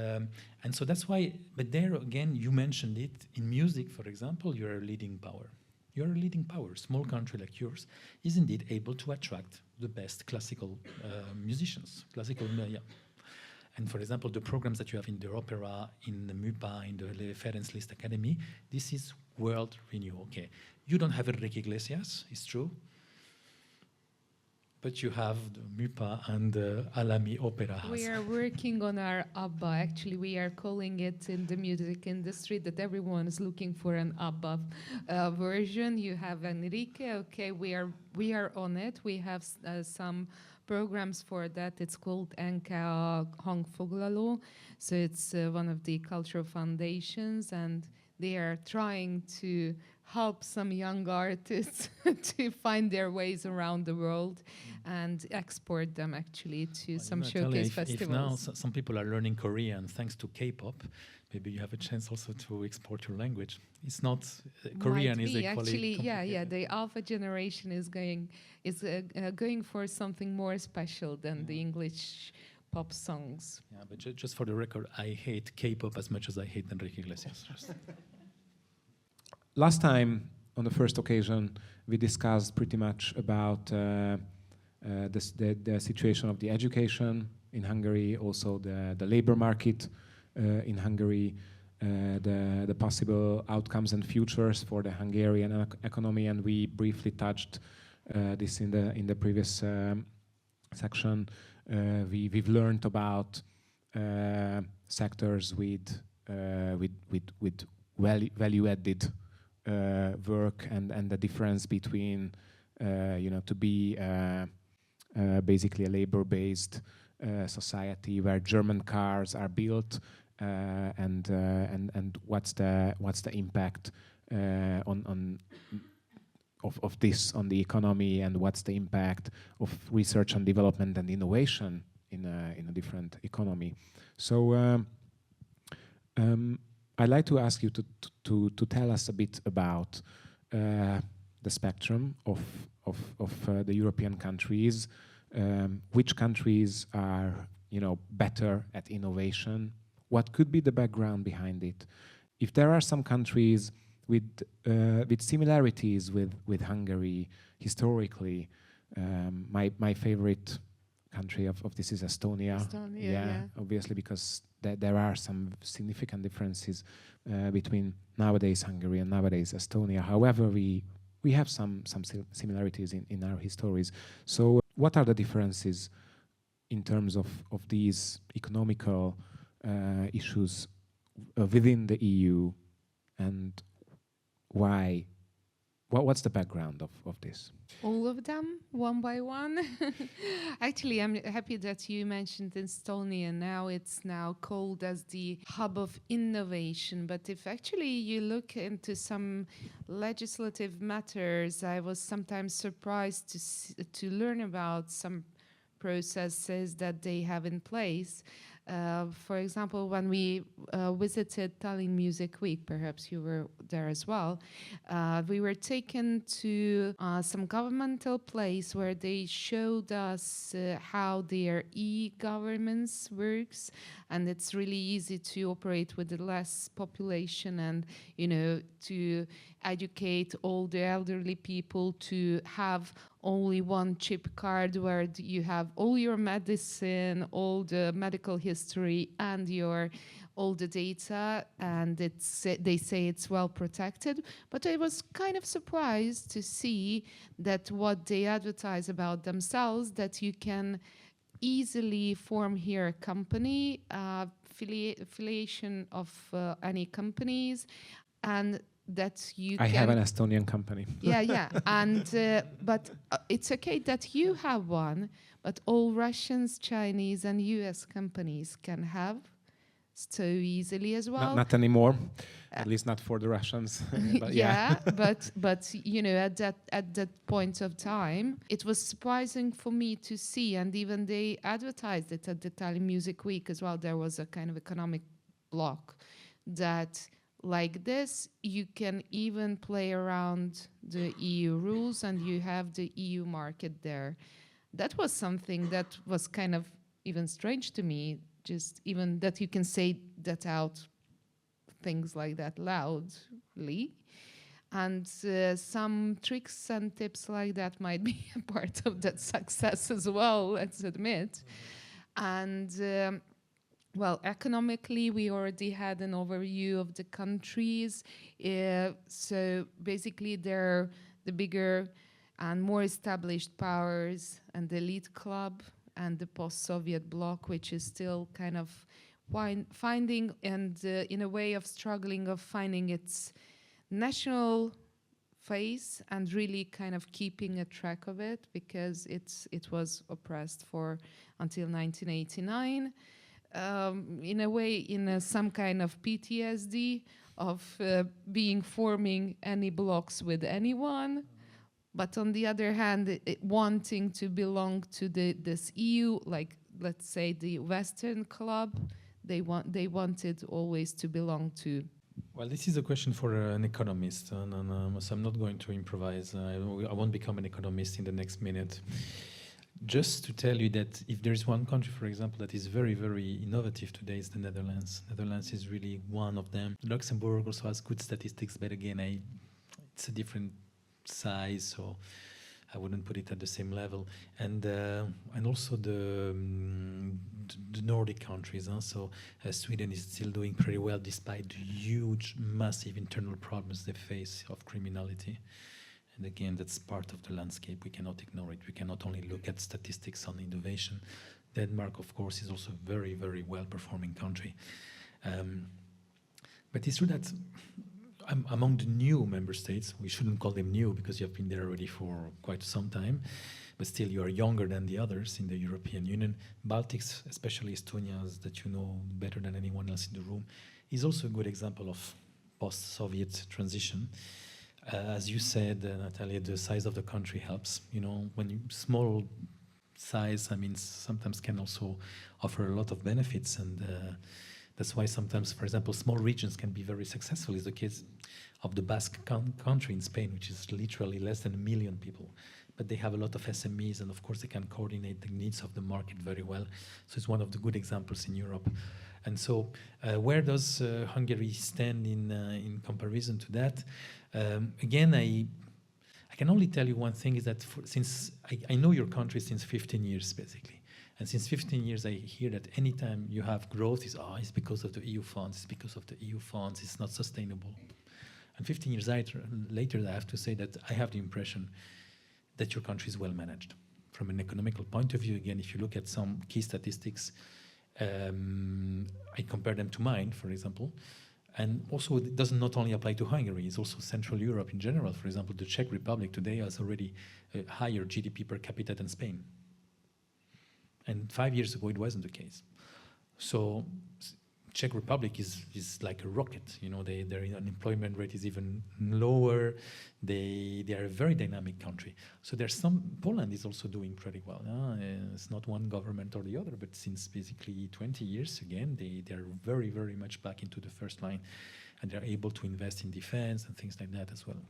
so that's why, but there again, you mentioned it, in music, for example, you're a leading power. You're a leading power. Small country like yours is indeed able to attract the best classical musicians, And for example, the programs that you have in the opera, in the MUPA, in the Ferenc Liszt Academy, this is world renewal. Okay, you don't have Enrique Iglesias, it's true, but you have the MUPA and the Alami Opera House. We are working on our ABBA. Actually, we are calling it in the music industry that everyone is looking for an ABBA version. You have Enrique. Okay, we are on it. We have some programs for that. It's called NK Hangfoglaló. So it's one of the cultural foundations, and they are trying to help some young artists to find their ways around the world and export them actually to some showcase festivals. If now some people are learning Korean thanks to K-pop, maybe you have a chance also to export your language. It's not Korean is equally actually complicated. yeah. The alpha generation is going for something more special than the English pop songs. Yeah, but just for the record, I hate K-pop as much as I hate Enrique Iglesias. Last time, on the first occasion, we discussed pretty much about the situation of the education in Hungary, also the labor market in Hungary, the possible outcomes and futures for the Hungarian economy, and we briefly touched this in the previous section. We've learned about sectors with value-added work and the difference between to be basically a labor-based society where German cars are built and what's the impact on of this on the economy, and what's the impact of research and development and innovation in a different economy. So I'd like to ask you to tell us a bit about the spectrum of the European countries. Which countries are, better at innovation? What could be the background behind it? If there are some countries with similarities with Hungary historically, my favorite country of this is Estonia. Yeah, obviously, because there are some significant differences between nowadays Hungary and nowadays Estonia. However, we have some similarities in our histories. So what are the differences in terms of these economical issues within the EU, and why? What's the background of this? All of them, one by one. Actually, I'm happy that you mentioned Estonia. Now it's called as the hub of innovation. But if actually you look into some legislative matters, I was sometimes surprised to learn about some processes that they have in place. For example, when we visited Tallinn Music Week, perhaps you were there as well, we were taken to some governmental place where they showed us how their e-governance works, and it's really easy to operate with the less population, and to educate all the elderly people to have only one chip card where you have all your medicine, all the medical history, and all the data, and they say it's well protected. But I was kind of surprised to see that what they advertise about themselves, that you can easily form here a company, affiliation of any companies, and that you I have an Estonian company. Yeah. And but it's okay that you have one, but all Russians, Chinese, and US companies can have so easily as well. Not anymore, at least not for the Russians. But but at that point of time, it was surprising for me to see, and even they advertised it at the Tallinn Music Week as well. There was a kind of economic block that, like this, you can even play around the EU rules, and you have the EU market there. That was something that was kind of even strange to me, just even that you can say that out, things like that loudly. And some tricks and tips like that might be a part of that success as well, let's admit. And well, economically, we already had an overview of the countries. So basically, they're the bigger and more established powers and the elite club and the post-Soviet bloc, which is still kind of finding and in a way of struggling of finding its national face and really kind of keeping a track of it, because it was oppressed until 1989. In a way, in some kind of PTSD of forming any blocks with anyone, but on the other hand, wanting to belong to this EU, like let's say the Western club, they wanted always to belong to. Well, this is a question for an economist, and so I'm not going to improvise. I won't become an economist in the next minute. Just to tell you that if there is one country, for example, that is very, very innovative today, is the Netherlands. Netherlands is really one of them. Luxembourg also has good statistics, but again, it's a different size, so I wouldn't put it at the same level. And also the Nordic countries. So Sweden is still doing pretty well despite the huge, massive internal problems they face of criminality. And again, that's part of the landscape. We cannot ignore it. We cannot only look at statistics on innovation. Denmark, of course, is also a very, very well-performing country. But it's true that among the new member states, we shouldn't call them new because you have been there already for quite some time, but still you are younger than the others in the European Union. Baltics, especially Estonia, that you know better than anyone else in the room, is also a good example of post-Soviet transition. As you said, Natalia, the size of the country helps. You know, when you small size, I mean, sometimes can also offer a lot of benefits, and that's why sometimes, for example, small regions can be very successful. Is the case of the Basque country in Spain, which is literally less than 1 million people. But they have a lot of SMEs, and of course they can coordinate the needs of the market very well. So it's one of the good examples in Europe. And so where does Hungary stand in comparison to that? Again, I can only tell you one thing, is that since I know your country since 15 years, basically. And since 15 years, I hear that anytime you have growth, it's because of the EU funds, it's because of the EU funds, it's not sustainable. And 15 years later, I have to say that I have the impression that your country is well managed. From an economical point of view, again, if you look at some key statistics, I compare them to mine, for example. And also, it doesn't not only apply to Hungary, it's also Central Europe in general. For example, the Czech Republic today has already a higher GDP per capita than Spain. And 5 years ago, it wasn't the case. So Czech Republic is like a rocket. You know, their unemployment rate is even lower. They are a very dynamic country. So Poland is also doing pretty well. It's not one government or the other, but since basically 20 years, again, they are very, very much back into the first line, and they're able to invest in defense and things like that as well.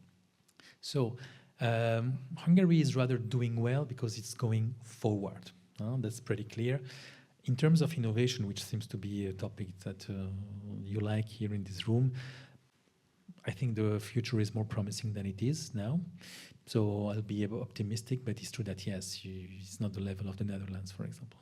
So Hungary is rather doing well because it's going forward. That's pretty clear. In terms of innovation, which seems to be a topic that you like here in this room, I think the future is more promising than it is now. So I'll be optimistic, but it's true that, yes, it's not the level of the Netherlands, for example,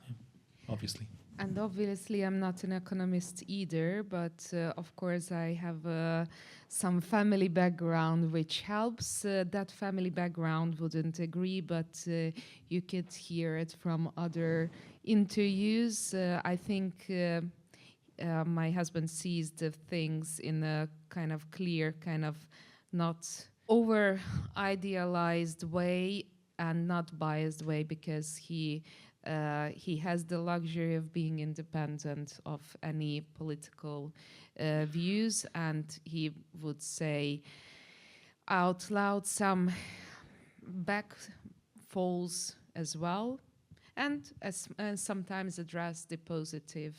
obviously. And obviously, I'm not an economist either, but of course, I have some family background which helps. That family background wouldn't agree, but you could hear it from other interviews. I think my husband sees the things in a kind of clear, kind of not over-idealized way and not biased way, because he has the luxury of being independent of any political views, and he would say out loud some backfalls as well, and sometimes address the positive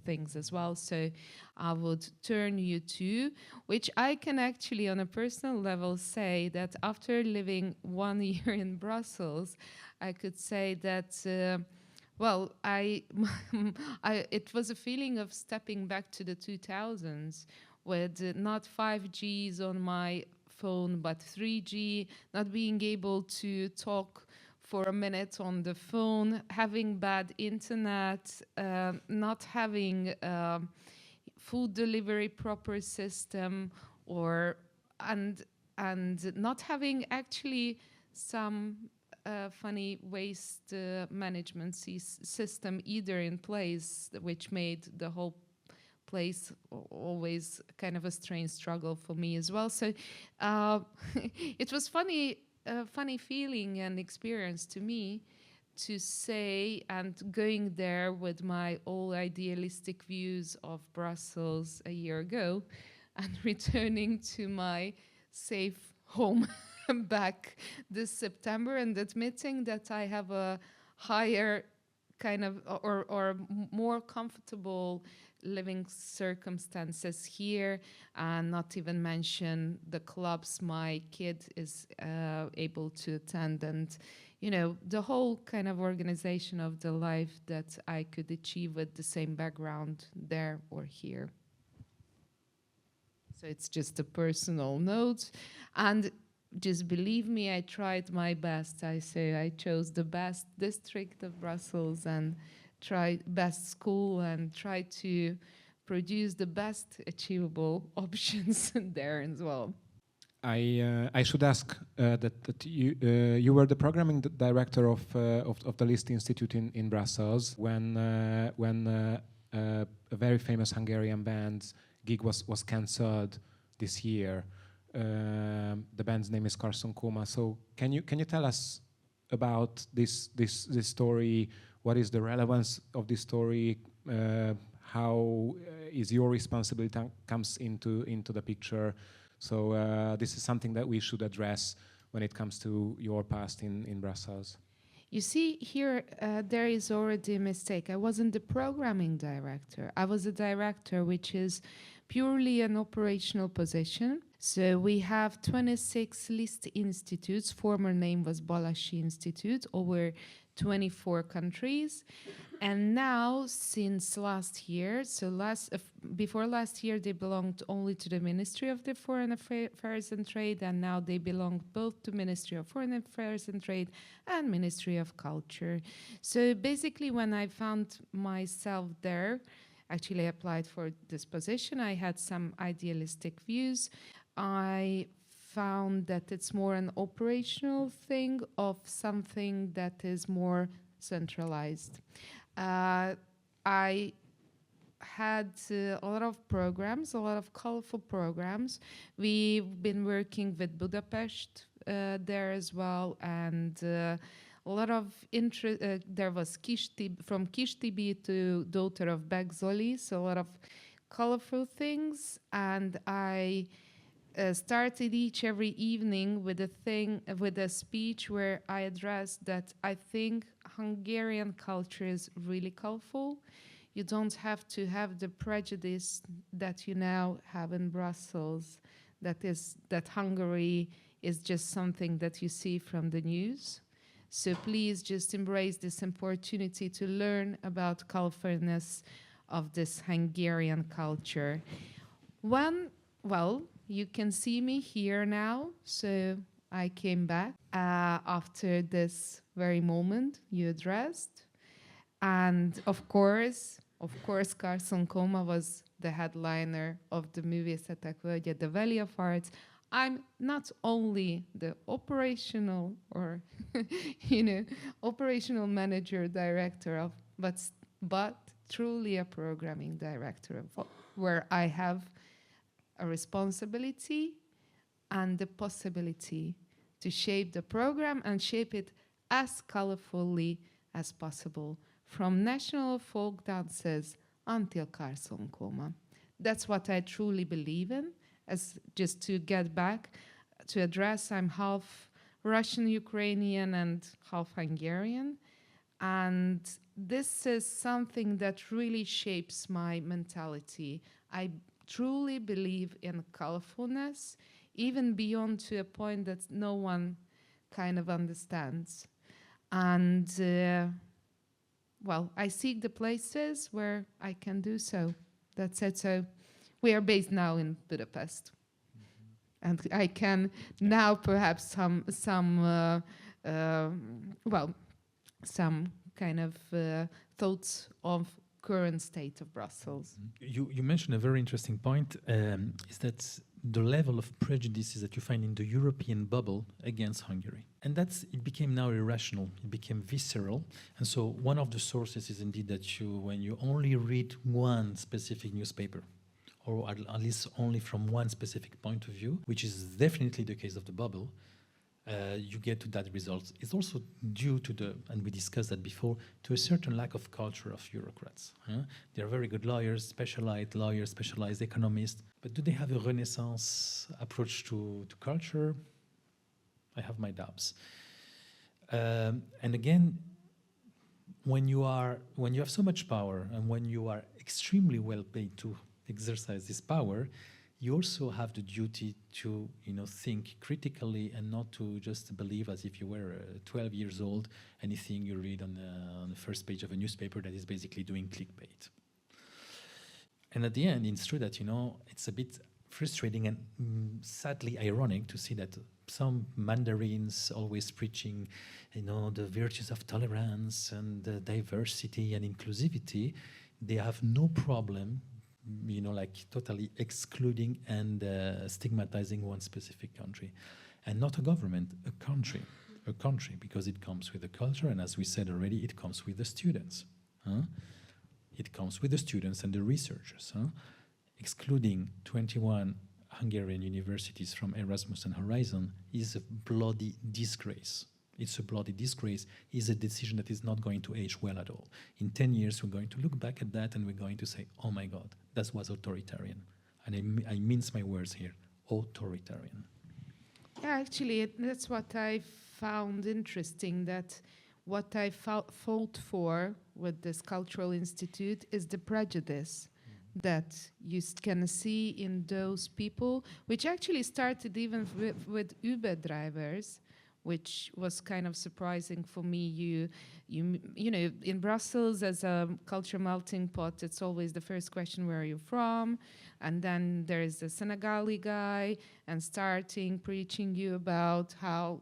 things as well. So I would turn you to, which I can actually on a personal level say that after living 1 year in Brussels, I could say that, it was a feeling of stepping back to the 2000s with not 5Gs on my phone, but 3G, not being able to talk for a minute on the phone, having bad internet, not having food delivery proper system, and not having actually some funny waste management system either in place, which made the whole place always kind of a strange struggle for me as well. So it was funny feeling and experience to me to say, and going there with my all idealistic views of Brussels a year ago and returning to my safe home back this September and admitting that I have a higher kind of or more comfortable living circumstances here, and not even mention the clubs my kid is able to attend, and the whole kind of organization of the life that I could achieve with the same background there or here. So it's just a personal note, and just believe me, I tried my best. I chose the best district of Brussels and tried best school and tried to produce the best achievable options there as well. I should ask that you were the programming director of the Liszt Institute in Brussels when a very famous Hungarian band's gig was cancelled this year. The band's name is Carson Coma. So can you tell us about this story? What is the relevance of this story? How is your responsibility comes into the picture So this is something that we should address when it comes to your past in Brussels. You see, here there is already a mistake. I wasn't the programming director. I was a director, which is purely an operational position. So we have 26 list institutes. Former name was Ballester Institute, over 24 countries. And now, since last year, before last year, they belonged only to the Ministry of the Foreign Affairs and Trade, and now they belong both to Ministry of Foreign Affairs and Trade and Ministry of Culture. So basically, when I found myself there, actually I applied for this position, I had some idealistic views. I found that it's more an operational thing of something that is more centralized. I had a lot of programs, a lot of colorful programs. We've been working with Budapest there as well, and a lot of interest. There was from Kis-Tibi to daughter of Begzoli, so a lot of colorful things. And I started every evening with a speech where I addressed that I think Hungarian culture is really colorful. You don't have to have the prejudice that you now have in Brussels, that Hungary is just something that you see from the news. So please just embrace this opportunity to learn about colorfulness of this Hungarian culture. You can see me here now, so I came back after this very moment you addressed. And of course, Carson Koma was the headliner of the Művészetek Völgye, the Valley of Arts. I'm not only the operational or, operational manager, director of, but truly a programming director, where I have a responsibility and the possibility to shape the program and shape it as colorfully as possible, from national folk dances until Carson Koma. That's what I truly believe in. As just to get back to address, I'm half Russian, Ukrainian, and half Hungarian. And this is something that really shapes my mentality. I truly believe in colorfulness, even beyond to a point that no one kind of understands. And, I seek the places where I can do so. That's it. So we are based now in Budapest. And I can now perhaps some kind of thoughts of current state of Brussels. You mentioned a very interesting point, is that the level of prejudices that you find in the European bubble against Hungary. And it became now irrational, it became visceral. And so one of the sources is indeed that when you only read one specific newspaper, or at least only from one specific point of view, which is definitely the case of the bubble, you get to that result. It's also due to and we discussed that before, to a certain lack of culture of bureaucrats. They're very good lawyers, specialized economists, but do they have a Renaissance approach to culture? I have my doubts. And again, when you have so much power and when you are extremely well paid to exercise this power, you also have the duty to think critically and not to just believe as if you were 12 years old anything you read on the first page of a newspaper that is basically doing clickbait. And at the end, it's true that it's a bit frustrating and sadly ironic to see that some mandarins always preaching the virtues of tolerance and diversity and inclusivity, they have no problem totally excluding and stigmatizing one specific country. And not a government, a country, because it comes with the culture, and as we said already, it comes with the students. It comes with the students and the researchers. Excluding 21 Hungarian universities from Erasmus and Horizon is a bloody disgrace. It's a bloody disgrace. It's a decision that is not going to age well at all. In 10 years, we're going to look back at that and we're going to say, oh my God, that was authoritarian. And I mince my words here, authoritarian. Yeah, actually, that's what I found interesting, that what I fought for with this cultural institute is the prejudice that you can see in those people, which actually started even with Uber drivers, which was kind of surprising for me. You know, in Brussels, as a culture melting pot, it's always the first question, where are you from? And then there is a Senegali guy and starting preaching you about how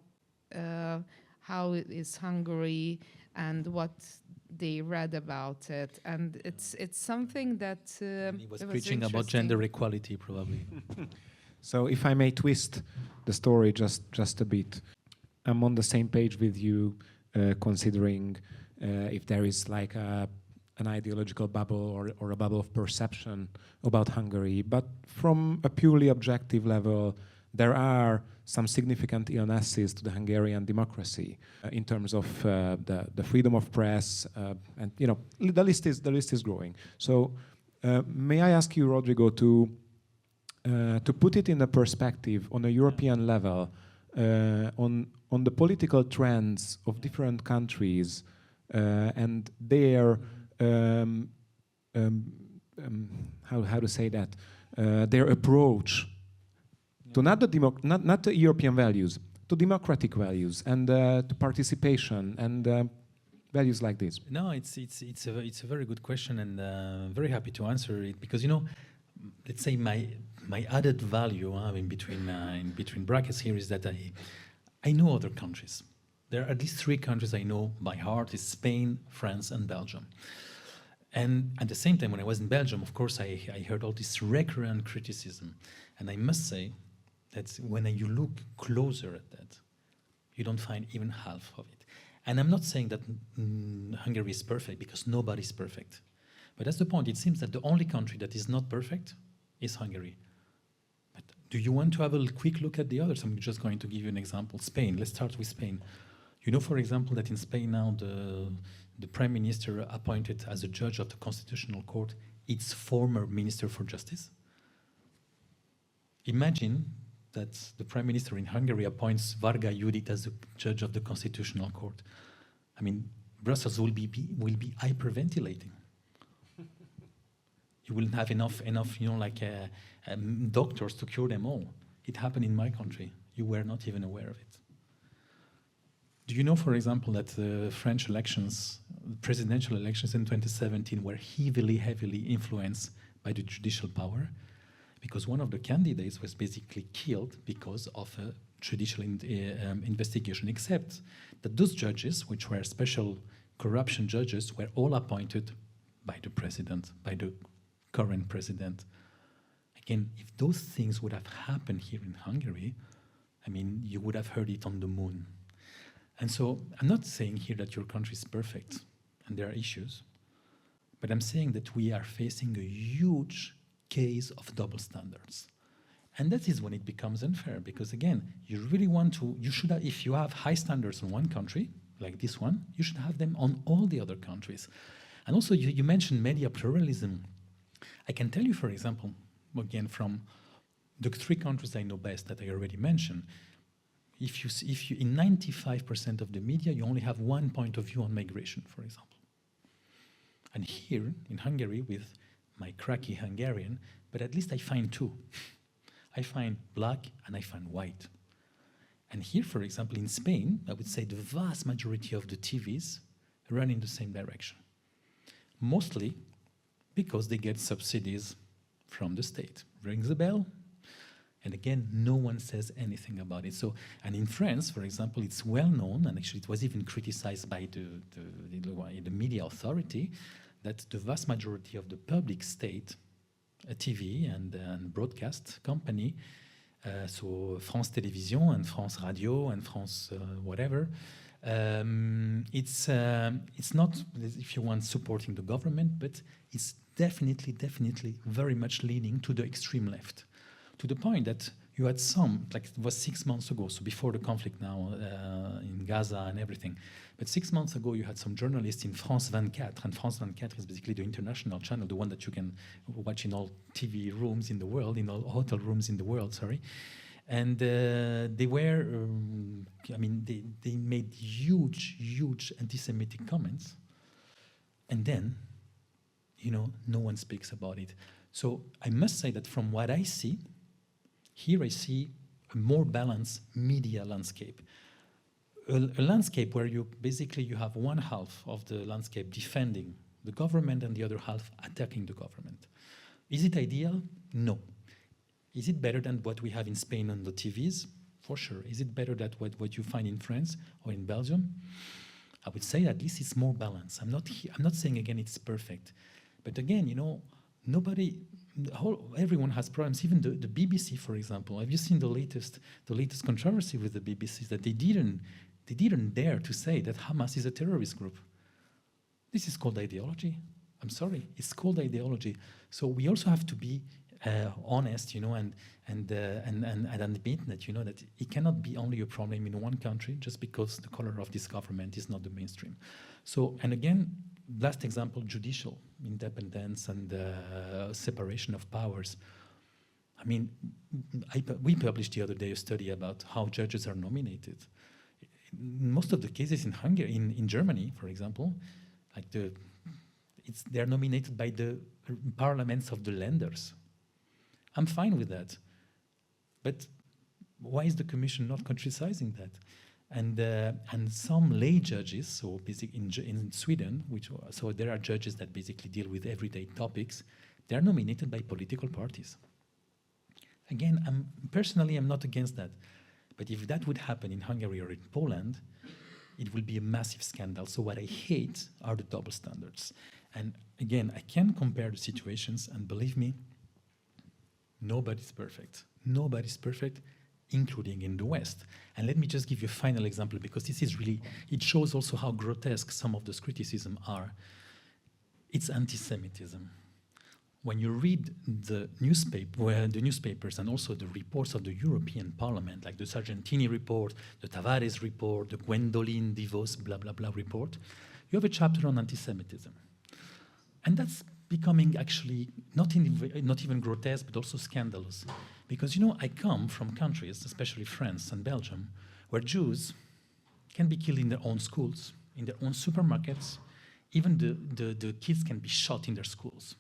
it is Hungary and what they read about it, and it's something that He was preaching about gender equality, probably. So if I may twist the story just a bit, I'm on the same page with you, considering if there is like an ideological bubble or a bubble of perception about Hungary. But from a purely objective level, there are some significant illnesses to the Hungarian democracy in terms of the freedom of press, and you know the list is growing. So may I ask you, Rodrigo, to put it in a perspective on a European level, on the political trends of different countries and their how to say that, their approach to not the European values, to democratic values and to participation and values like this? No, it's a very good question, and very happy to answer it, because you know, let's say my added value in between brackets here is that I know other countries. There are at least 3 countries I know by heart: is Spain, France, and Belgium. And at the same time, when I was in Belgium, of course, I heard all this recurrent criticism, and I must say that when you look closer at that, you don't find even half of it. And I'm not saying that Hungary is perfect, because nobody's perfect. But that's the point. It seems that the only country that is not perfect is Hungary. But do you want to have a quick look at the others? I'm just going to give you an example. Spain. Let's start with Spain. You know, for example, that in Spain now the Prime Minister appointed as a judge of the Constitutional Court its former Minister for Justice. Imagine that the Prime Minister in Hungary appoints Varga Judit as the judge of the Constitutional Court. I mean, Brussels will be hyperventilating. You wouldn't have enough, you know, like doctors to cure them all. It happened in my country. You were not even aware of it. Do you know, for example, that the French elections, presidential elections in 2017, were heavily influenced by the judicial power? Because one of the candidates was basically killed because of a judicial investigation, except that those judges, which were special corruption judges, were all appointed by the president, by the current president. Again, if those things would have happened here in Hungary, I mean, you would have heard it on the moon. And so I'm not saying here that your country is perfect and there are issues, but I'm saying that we are facing a huge case of double standards. And that is when it becomes unfair, because again, you really want to, you should have, if you have high standards in one country, like this one, you should have them on all the other countries. And also you mentioned media pluralism. I can tell you, for example, again, from the 3 countries I know best that I already mentioned, if you in 95% of the media, you only have one point of view on migration, for example. And here in Hungary, with my cracky Hungarian, but at least I find 2. I find black and I find white. And here, for example, in Spain, I would say the vast majority of the TVs run in the same direction. Mostly because they get subsidies from the state. Rings a bell? And again, no one says anything about it. So, and in France, for example, it's well known, and actually it was even criticized by the media authority, that the vast majority of the public state, TV and broadcast company, so France Télévisions and France Radio and France whatever, it's not, if you want, supporting the government, but it's definitely very much leaning to the extreme left, to the point that you had some, like it was 6 months ago, so before the conflict now in Gaza and everything. But 6 months ago, you had some journalists in France 24, and France 24 is basically the international channel, the one that you can watch in all TV rooms in the world, in all hotel rooms in the world, sorry. And they were, they made huge anti-Semitic comments. And then, no one speaks about it. So I must say that from what I see, here I see a more balanced media landscape. A landscape where you have one half of the landscape defending the government and the other half attacking the government. Is it ideal? No. Is it better than what we have in Spain on the TVs? For sure. Is it better than what you find in France or in Belgium? I would say at least it's more balanced. I'm not saying again it's perfect, but again, everyone has problems. Even the BBC, for example. Have you seen the latest controversy with the BBC? That they didn't dare to say that Hamas is a terrorist group. This is called ideology. I'm sorry, it's called ideology. So we also have to be honest, and admit that that it cannot be only a problem in one country just because the color of this government is not the mainstream. So, and again, last example, judicial independence and separation of powers. I mean, we published the other day a study about how judges are nominated. In most of the cases in Hungary, in Germany, for example, they're nominated by the parliaments of the lenders. I'm fine with that, but why is the commission not criticizing that? And some lay judges, so basically in Sweden, so there are judges that basically deal with everyday topics. They are nominated by political parties. Again, I'm not against that, but if that would happen in Hungary or in Poland, it will be a massive scandal. So what I hate are the double standards. And again, I can compare the situations, and believe me, nobody's perfect. Nobody's perfect, including in the West. And let me just give you a final example, because this is really, it shows also how grotesque some of those criticisms are. It's anti-Semitism. When you read the newspapers and also the reports of the European Parliament, like the Sargentini report, the Tavares report, the Gwendoline DeVos blah blah blah report, you have a chapter on anti-Semitism. And that's becoming actually not even grotesque, but also scandalous. Because, I come from countries, especially France and Belgium, where Jews can be killed in their own schools, in their own supermarkets. Even the kids can be shot in their schools.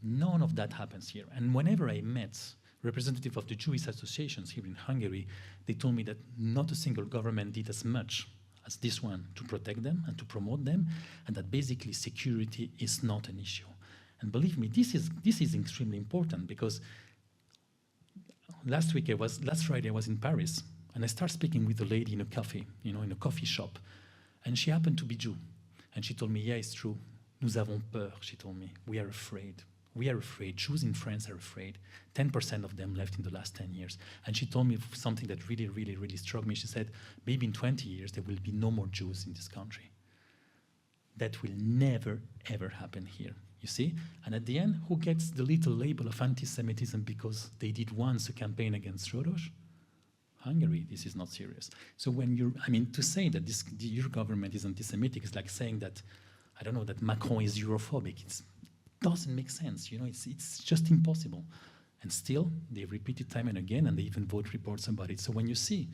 None of that happens here. And whenever I met representatives of the Jewish associations here in Hungary, they told me that not a single government did as much as this one to protect them and to promote them, and that basically security is not an issue. And believe me, this is extremely important, because last Friday I was in Paris, and I started speaking with a lady in a cafe, in a coffee shop, and she happened to be Jew, and she told me, yeah, it's true. Nous avons peur, she told me. We are afraid. We are afraid. Jews in France are afraid. 10% of them left in the last 10 years. And she told me something that really, really, really struck me. She said, maybe in 20 years, there will be no more Jews in this country. That will never, ever happen here, you see? And at the end, who gets the little label of anti-Semitism because they did once a campaign against Soros? Hungary. This is not serious. So to say that your government is anti-Semitic is like saying that, I don't know, that Macron is Europhobic. It doesn't make sense, it's just impossible. And still, they repeat it time and again, and they even vote reports about it. So when you see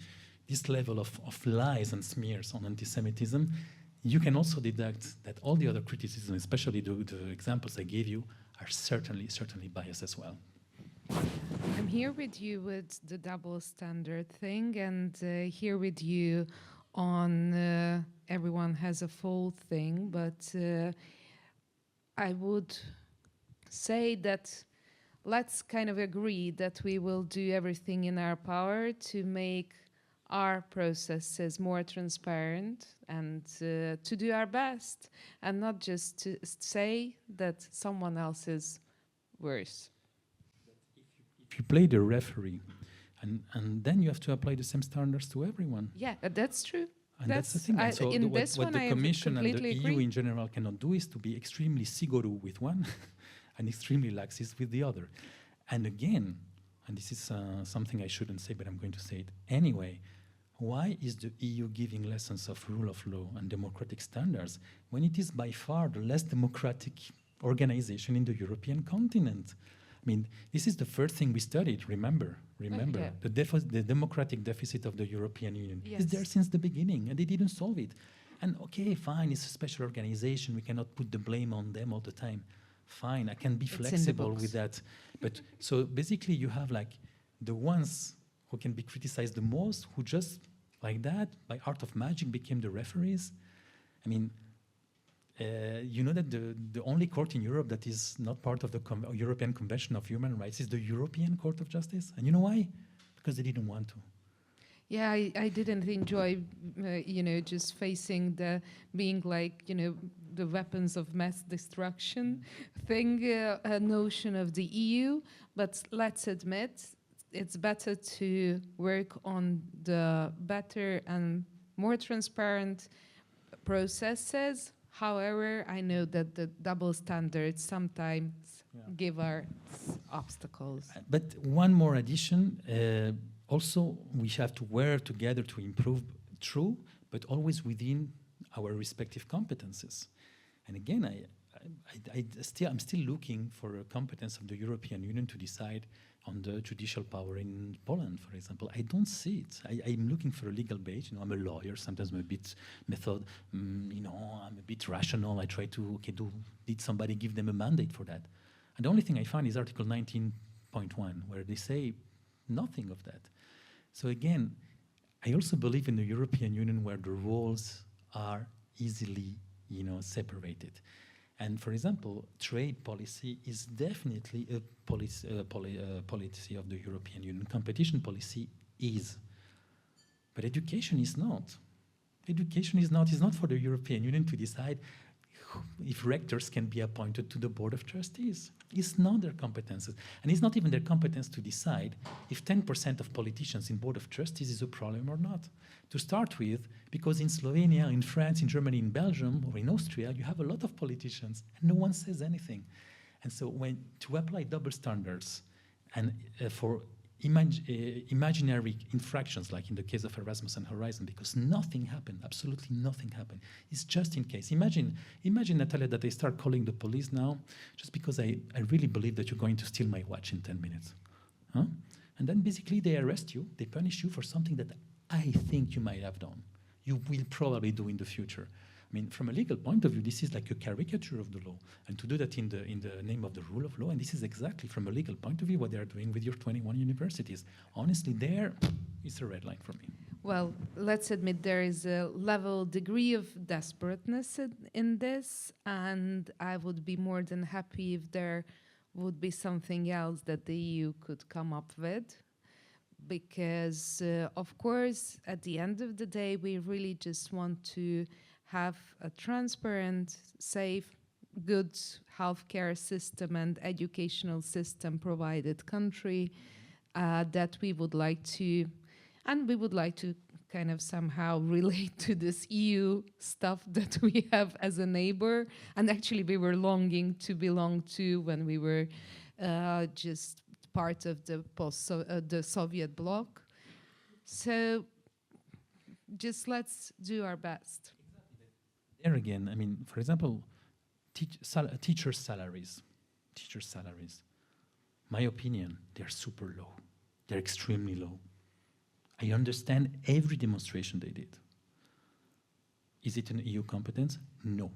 this level of lies and smears on anti-Semitism, you can also deduct that all the other criticism, especially the examples I gave you, are certainly biased as well. I'm here with you with the double standard thing, and here with you on everyone has a fault thing, but I would say that let's kind of agree that we will do everything in our power to make our processes more transparent and to do our best, and not just to say that someone else is worse. If you play the referee, and then you have to apply the same standards to everyone. Yeah, that's true. And that's the thing. So what the Commission and the EU in general cannot do is to be extremely siguru with one and extremely laxist with the other. And again, and this is something I shouldn't say, but I'm going to say it anyway. Why is the EU giving lessons of rule of law and democratic standards when it is by far the less democratic organization in the European continent? I mean, this is the first thing we studied, remember. Yeah. The democratic deficit of the European Union is there since the beginning, and they didn't solve it. And okay, fine, it's a special organization, we cannot put the blame on them all the time. Fine, I can be flexible with that. But so basically you have like the ones who can be criticized the most, who just like that, by art of magic, became the referees. I mean, you know that the only court in Europe that is not part of the European Convention of Human Rights is the European Court of Justice. And you know why? Because they didn't want to. Yeah, I didn't enjoy, just facing the being like, the weapons of mass destruction thing, a notion of the EU. But let's admit, it's better to work on the better and more transparent processes. However, I know that the double standards sometimes give us obstacles. But one more addition, also we have to work together to improve, true, but always within our respective competences. And again, I'm still looking for a competence of the European Union to decide on the judicial power in Poland, for example. I don't see it. I'm looking for a legal base. I'm a lawyer. Sometimes I'm a bit I'm a bit rational. I try to, did somebody give them a mandate for that? And the only thing I find is Article 19.1, where they say nothing of that. So again, I also believe in the European Union where the roles are easily, separated. And for example, trade policy is definitely a policy of the European Union. Competition policy is. But education is not. Education is not. It's not for the European Union to decide if rectors can be appointed to the Board of Trustees. It's not their competences. And it's not even their competence to decide if 10% of politicians in Board of Trustees is a problem or not. To start with, because in Slovenia, in France, in Germany, in Belgium, or in Austria, you have a lot of politicians, and no one says anything. And so to apply double standards and for imaginary infractions, like in the case of Erasmus and Horizon, because nothing happened, absolutely nothing happened. It's just in case. Imagine, Natália, that I start calling the police now just because I really believe that you're going to steal my watch in 10 minutes. Huh? And then basically they arrest you, they punish you for something that I think you might have done. You will probably do in the future. I mean, from a legal point of view, this is like a caricature of the law. And to do that in the name of the rule of law, and this is exactly from a legal point of view what they are doing with your 21 universities. Honestly, there is a red line for me. Well, let's admit there is a level degree of desperateness in this, and I would be more than happy if there would be something else that the EU could come up with. Because, of course, at the end of the day, we really just want to have a transparent, safe, good healthcare system and educational system provided country that we would like to, and we would like to kind of somehow relate to this EU stuff that we have as a neighbor. And actually we were longing to belong to when we were just part of the Soviet bloc. So just let's do our best. There again, I mean, for example, teachers' salaries. My opinion, they're super low. They're extremely low. I understand every demonstration they did. Is it an EU competence? No.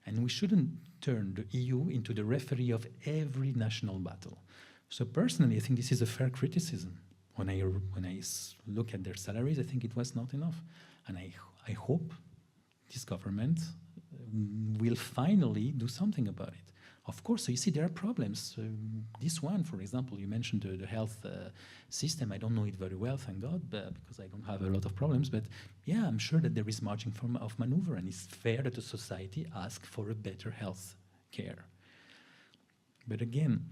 And we shouldn't turn the EU into the referee of every national battle. So personally, I think this is a fair criticism. When I look at their salaries, I think it was not enough. And I hope this government will finally do something about it. Of course, so you see there are problems. This one, for example, you mentioned the health system. I don't know it very well, thank God, because I don't have a lot of problems. But yeah, I'm sure that there is margin of maneuver, and it's fair that the society asks for a better health care. But again,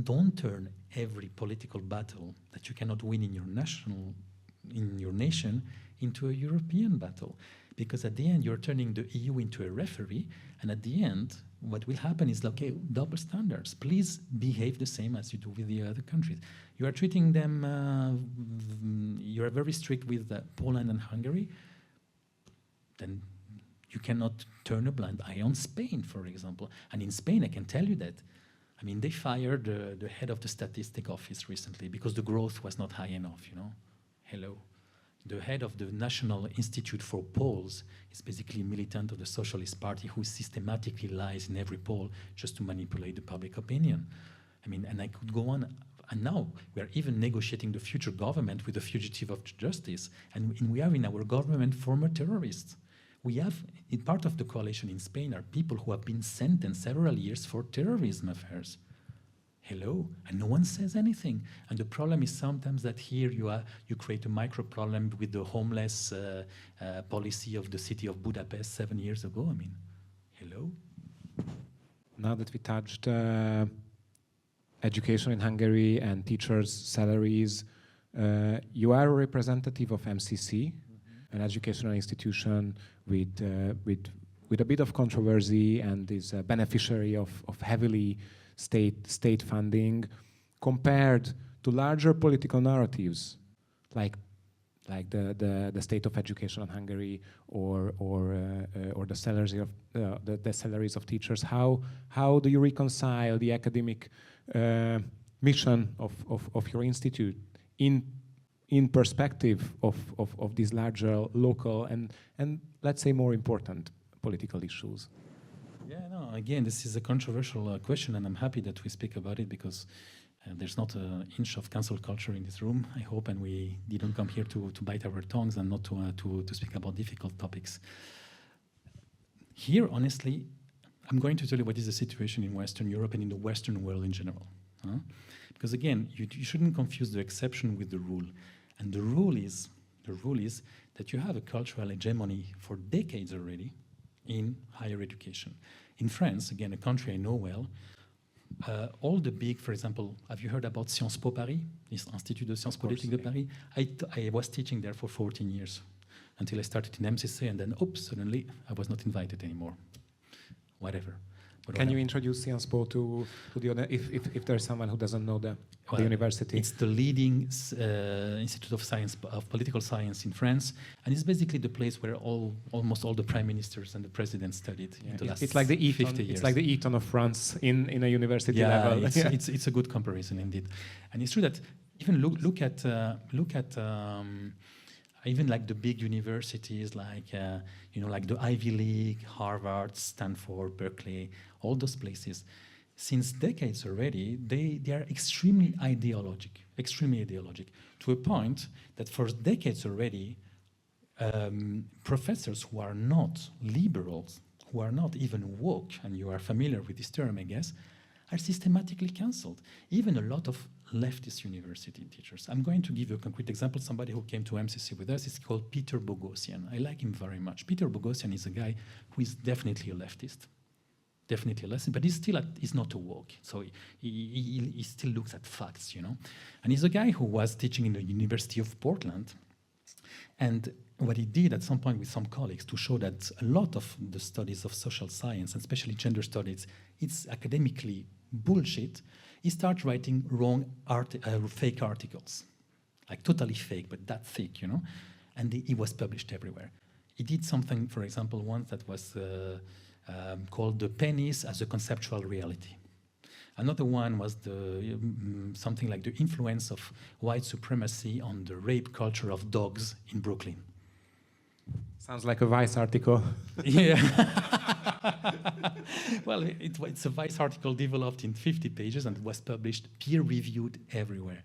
don't turn every political battle that you cannot win in your nation into a European battle. Because at the end, you're turning the EU into a referee, and at the end, what will happen is, okay, double standards. Please behave the same as you do with the other countries. You are treating them, you are very strict with Poland and Hungary, then you cannot turn a blind eye on Spain, for example. And in Spain, I can tell you that, I mean, they fired the head of the statistic office recently because the growth was not high enough, you know. Hello. The head of the National Institute for Polls is basically a militant of the Socialist Party who systematically lies in every poll just to manipulate the public opinion. I mean, and I could go on. And now we are even negotiating the future government with the fugitive of justice. And we have in our government former terrorists. We have, in part of the coalition in Spain, are people who have been sentenced several years for terrorism affairs. Hello, and no one says anything. And the problem is sometimes that here you create a micro problem with the homeless policy of the city of Budapest 7 years ago. I mean, hello? Now that we touched education in Hungary and teachers' salaries, you are a representative of MCC, an educational institution with a bit of controversy and is a beneficiary of heavily state funding, compared to larger political narratives like the state of education in Hungary or the salaries of teachers. How do you reconcile the academic mission of your institute in perspective of these larger local and let's say more important political issues? Yeah, no, again, this is a controversial question, and I'm happy that we speak about it because there's not an inch of cancel culture in this room, I hope, and we didn't come here to bite our tongues and not to speak about difficult topics. Here, honestly, I'm going to tell you what is the situation in Western Europe and in the Western world in general. Because again, you shouldn't confuse the exception with the rule. And the rule is that you have a cultural hegemony for decades already in higher education. In France, again, a country I know well, all the big, for example, have you heard about Sciences Po Paris, this Institut de Sciences Politiques de Paris? I was teaching there for 14 years until I started in MCC, and then, oops, suddenly I was not invited anymore. Whatever. Can you introduce Sciences Po to the other, if there's someone who doesn't know the university? It's the leading institute of science, of political science in France, and it's basically the place where almost all the prime ministers and the presidents studied in the last 50 years. It's like the Eton of France in a university level. It's a good comparison indeed, and it's true that even look at even like the big universities like like the Ivy League, Harvard, Stanford, Berkeley, all those places. Since decades already, they are extremely ideologic, to a point that for decades already, professors who are not liberals, who are not even woke, and you are familiar with this term, I guess, are systematically cancelled. Even a lot of leftist university teachers. I'm going to give you a concrete example. Somebody who came to MCC with us is called Peter Boghossian. I like him very much. Peter Boghossian is a guy who is definitely a leftist. But he's not a woke. So he still looks at facts, you know. And he's a guy who was teaching in the University of Portland. And what he did at some point with some colleagues to show that a lot of the studies of social science, and especially gender studies, it's academically bullshit, he started writing fake articles. Like totally fake, but that thick, you know. And he was published everywhere. He did something, for example, once that was called the penis as a conceptual reality. Another one was something like the influence of white supremacy on the rape culture of dogs in Brooklyn. Sounds like a Vice article. Yeah. Well, it's a Vice article developed in 50 pages and was published peer-reviewed everywhere.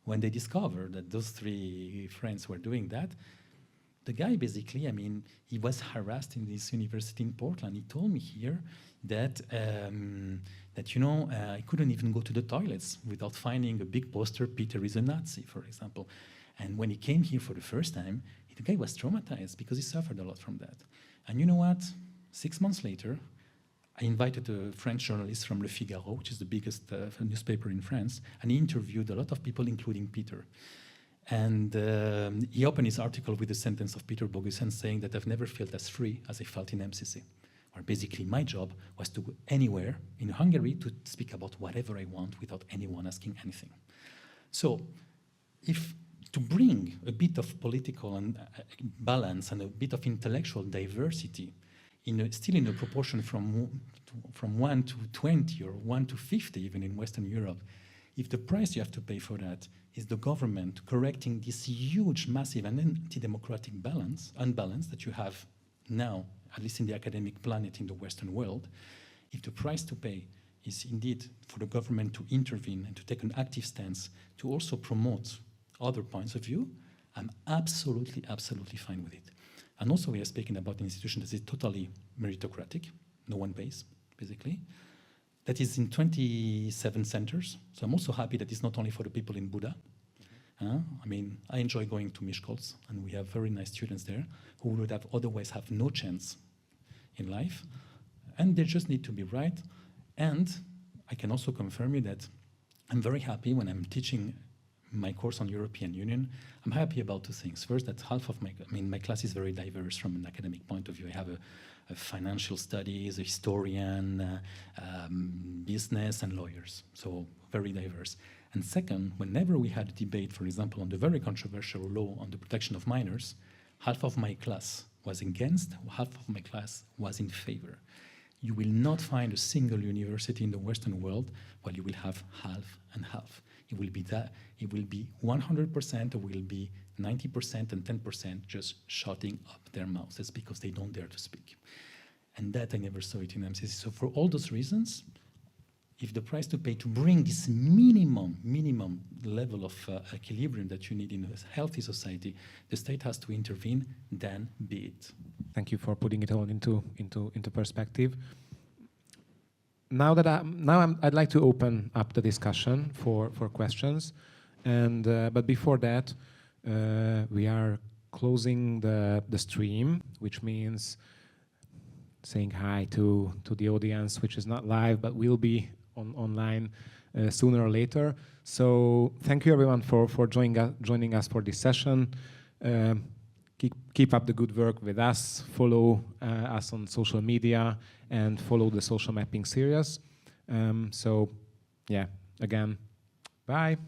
When they discovered that those three friends were doing that, the guy basically, I mean, he was harassed in this university in Portland. He told me here that he couldn't even go to the toilets without finding a big poster, Peter is a Nazi, for example. And when he came here for the first time, the guy was traumatized because he suffered a lot from that. And you know what? 6 months later, I invited a French journalist from Le Figaro, which is the biggest newspaper in France, and he interviewed a lot of people, including Peter. And he opened his article with a sentence of Peter Boghossian saying that I've never felt as free as I felt in MCC or basically my job, was to go anywhere in Hungary to speak about whatever I want without anyone asking anything. So, if to bring a bit of political and balance and a bit of intellectual diversity, still in a proportion from 1 to 20 or 1 to 50, even in Western Europe, if the price you have to pay for that is the government correcting this huge, massive, and anti-democratic unbalance that you have now, at least in the academic planet in the Western world, if the price to pay is indeed for the government to intervene and to take an active stance to also promote other points of view, I'm absolutely, absolutely fine with it. And also we are speaking about an institution that is totally meritocratic, no one pays, basically. That is in 27 centers. So I'm also happy that it's not only for the people in Buda. I mean, I enjoy going to Miskolc, and we have very nice students there who would have otherwise have no chance in life. And they just need to be right. And I can also confirm you that I'm very happy when I'm teaching my course on European Union. I'm happy about two things. First, that half of my class is very diverse from an academic point of view. I have a financial studies, a historian, business, and lawyers. So very diverse. And second, whenever we had a debate, for example, on the very controversial law on the protection of minors, half of my class was against, half of my class was in favor. You will not find a single university in the Western world where you will have half and half. It will be that. It will be 100%, or will be 90% and 10% just shutting up their mouths. That's because they don't dare to speak. And that I never saw it in MCC. So for all those reasons, if the price to pay to bring this minimum level of equilibrium that you need in a healthy society, the state has to intervene, then be it. Thank you for putting it all into perspective. I'd like to open up the discussion for questions, and but before that, we are closing the stream, which means saying hi to the audience, which is not live but will be online sooner or later. So thank you everyone for joining us for this session. Keep up the good work with us. Follow us on social media and follow the Sociomapping series. So yeah, again, bye.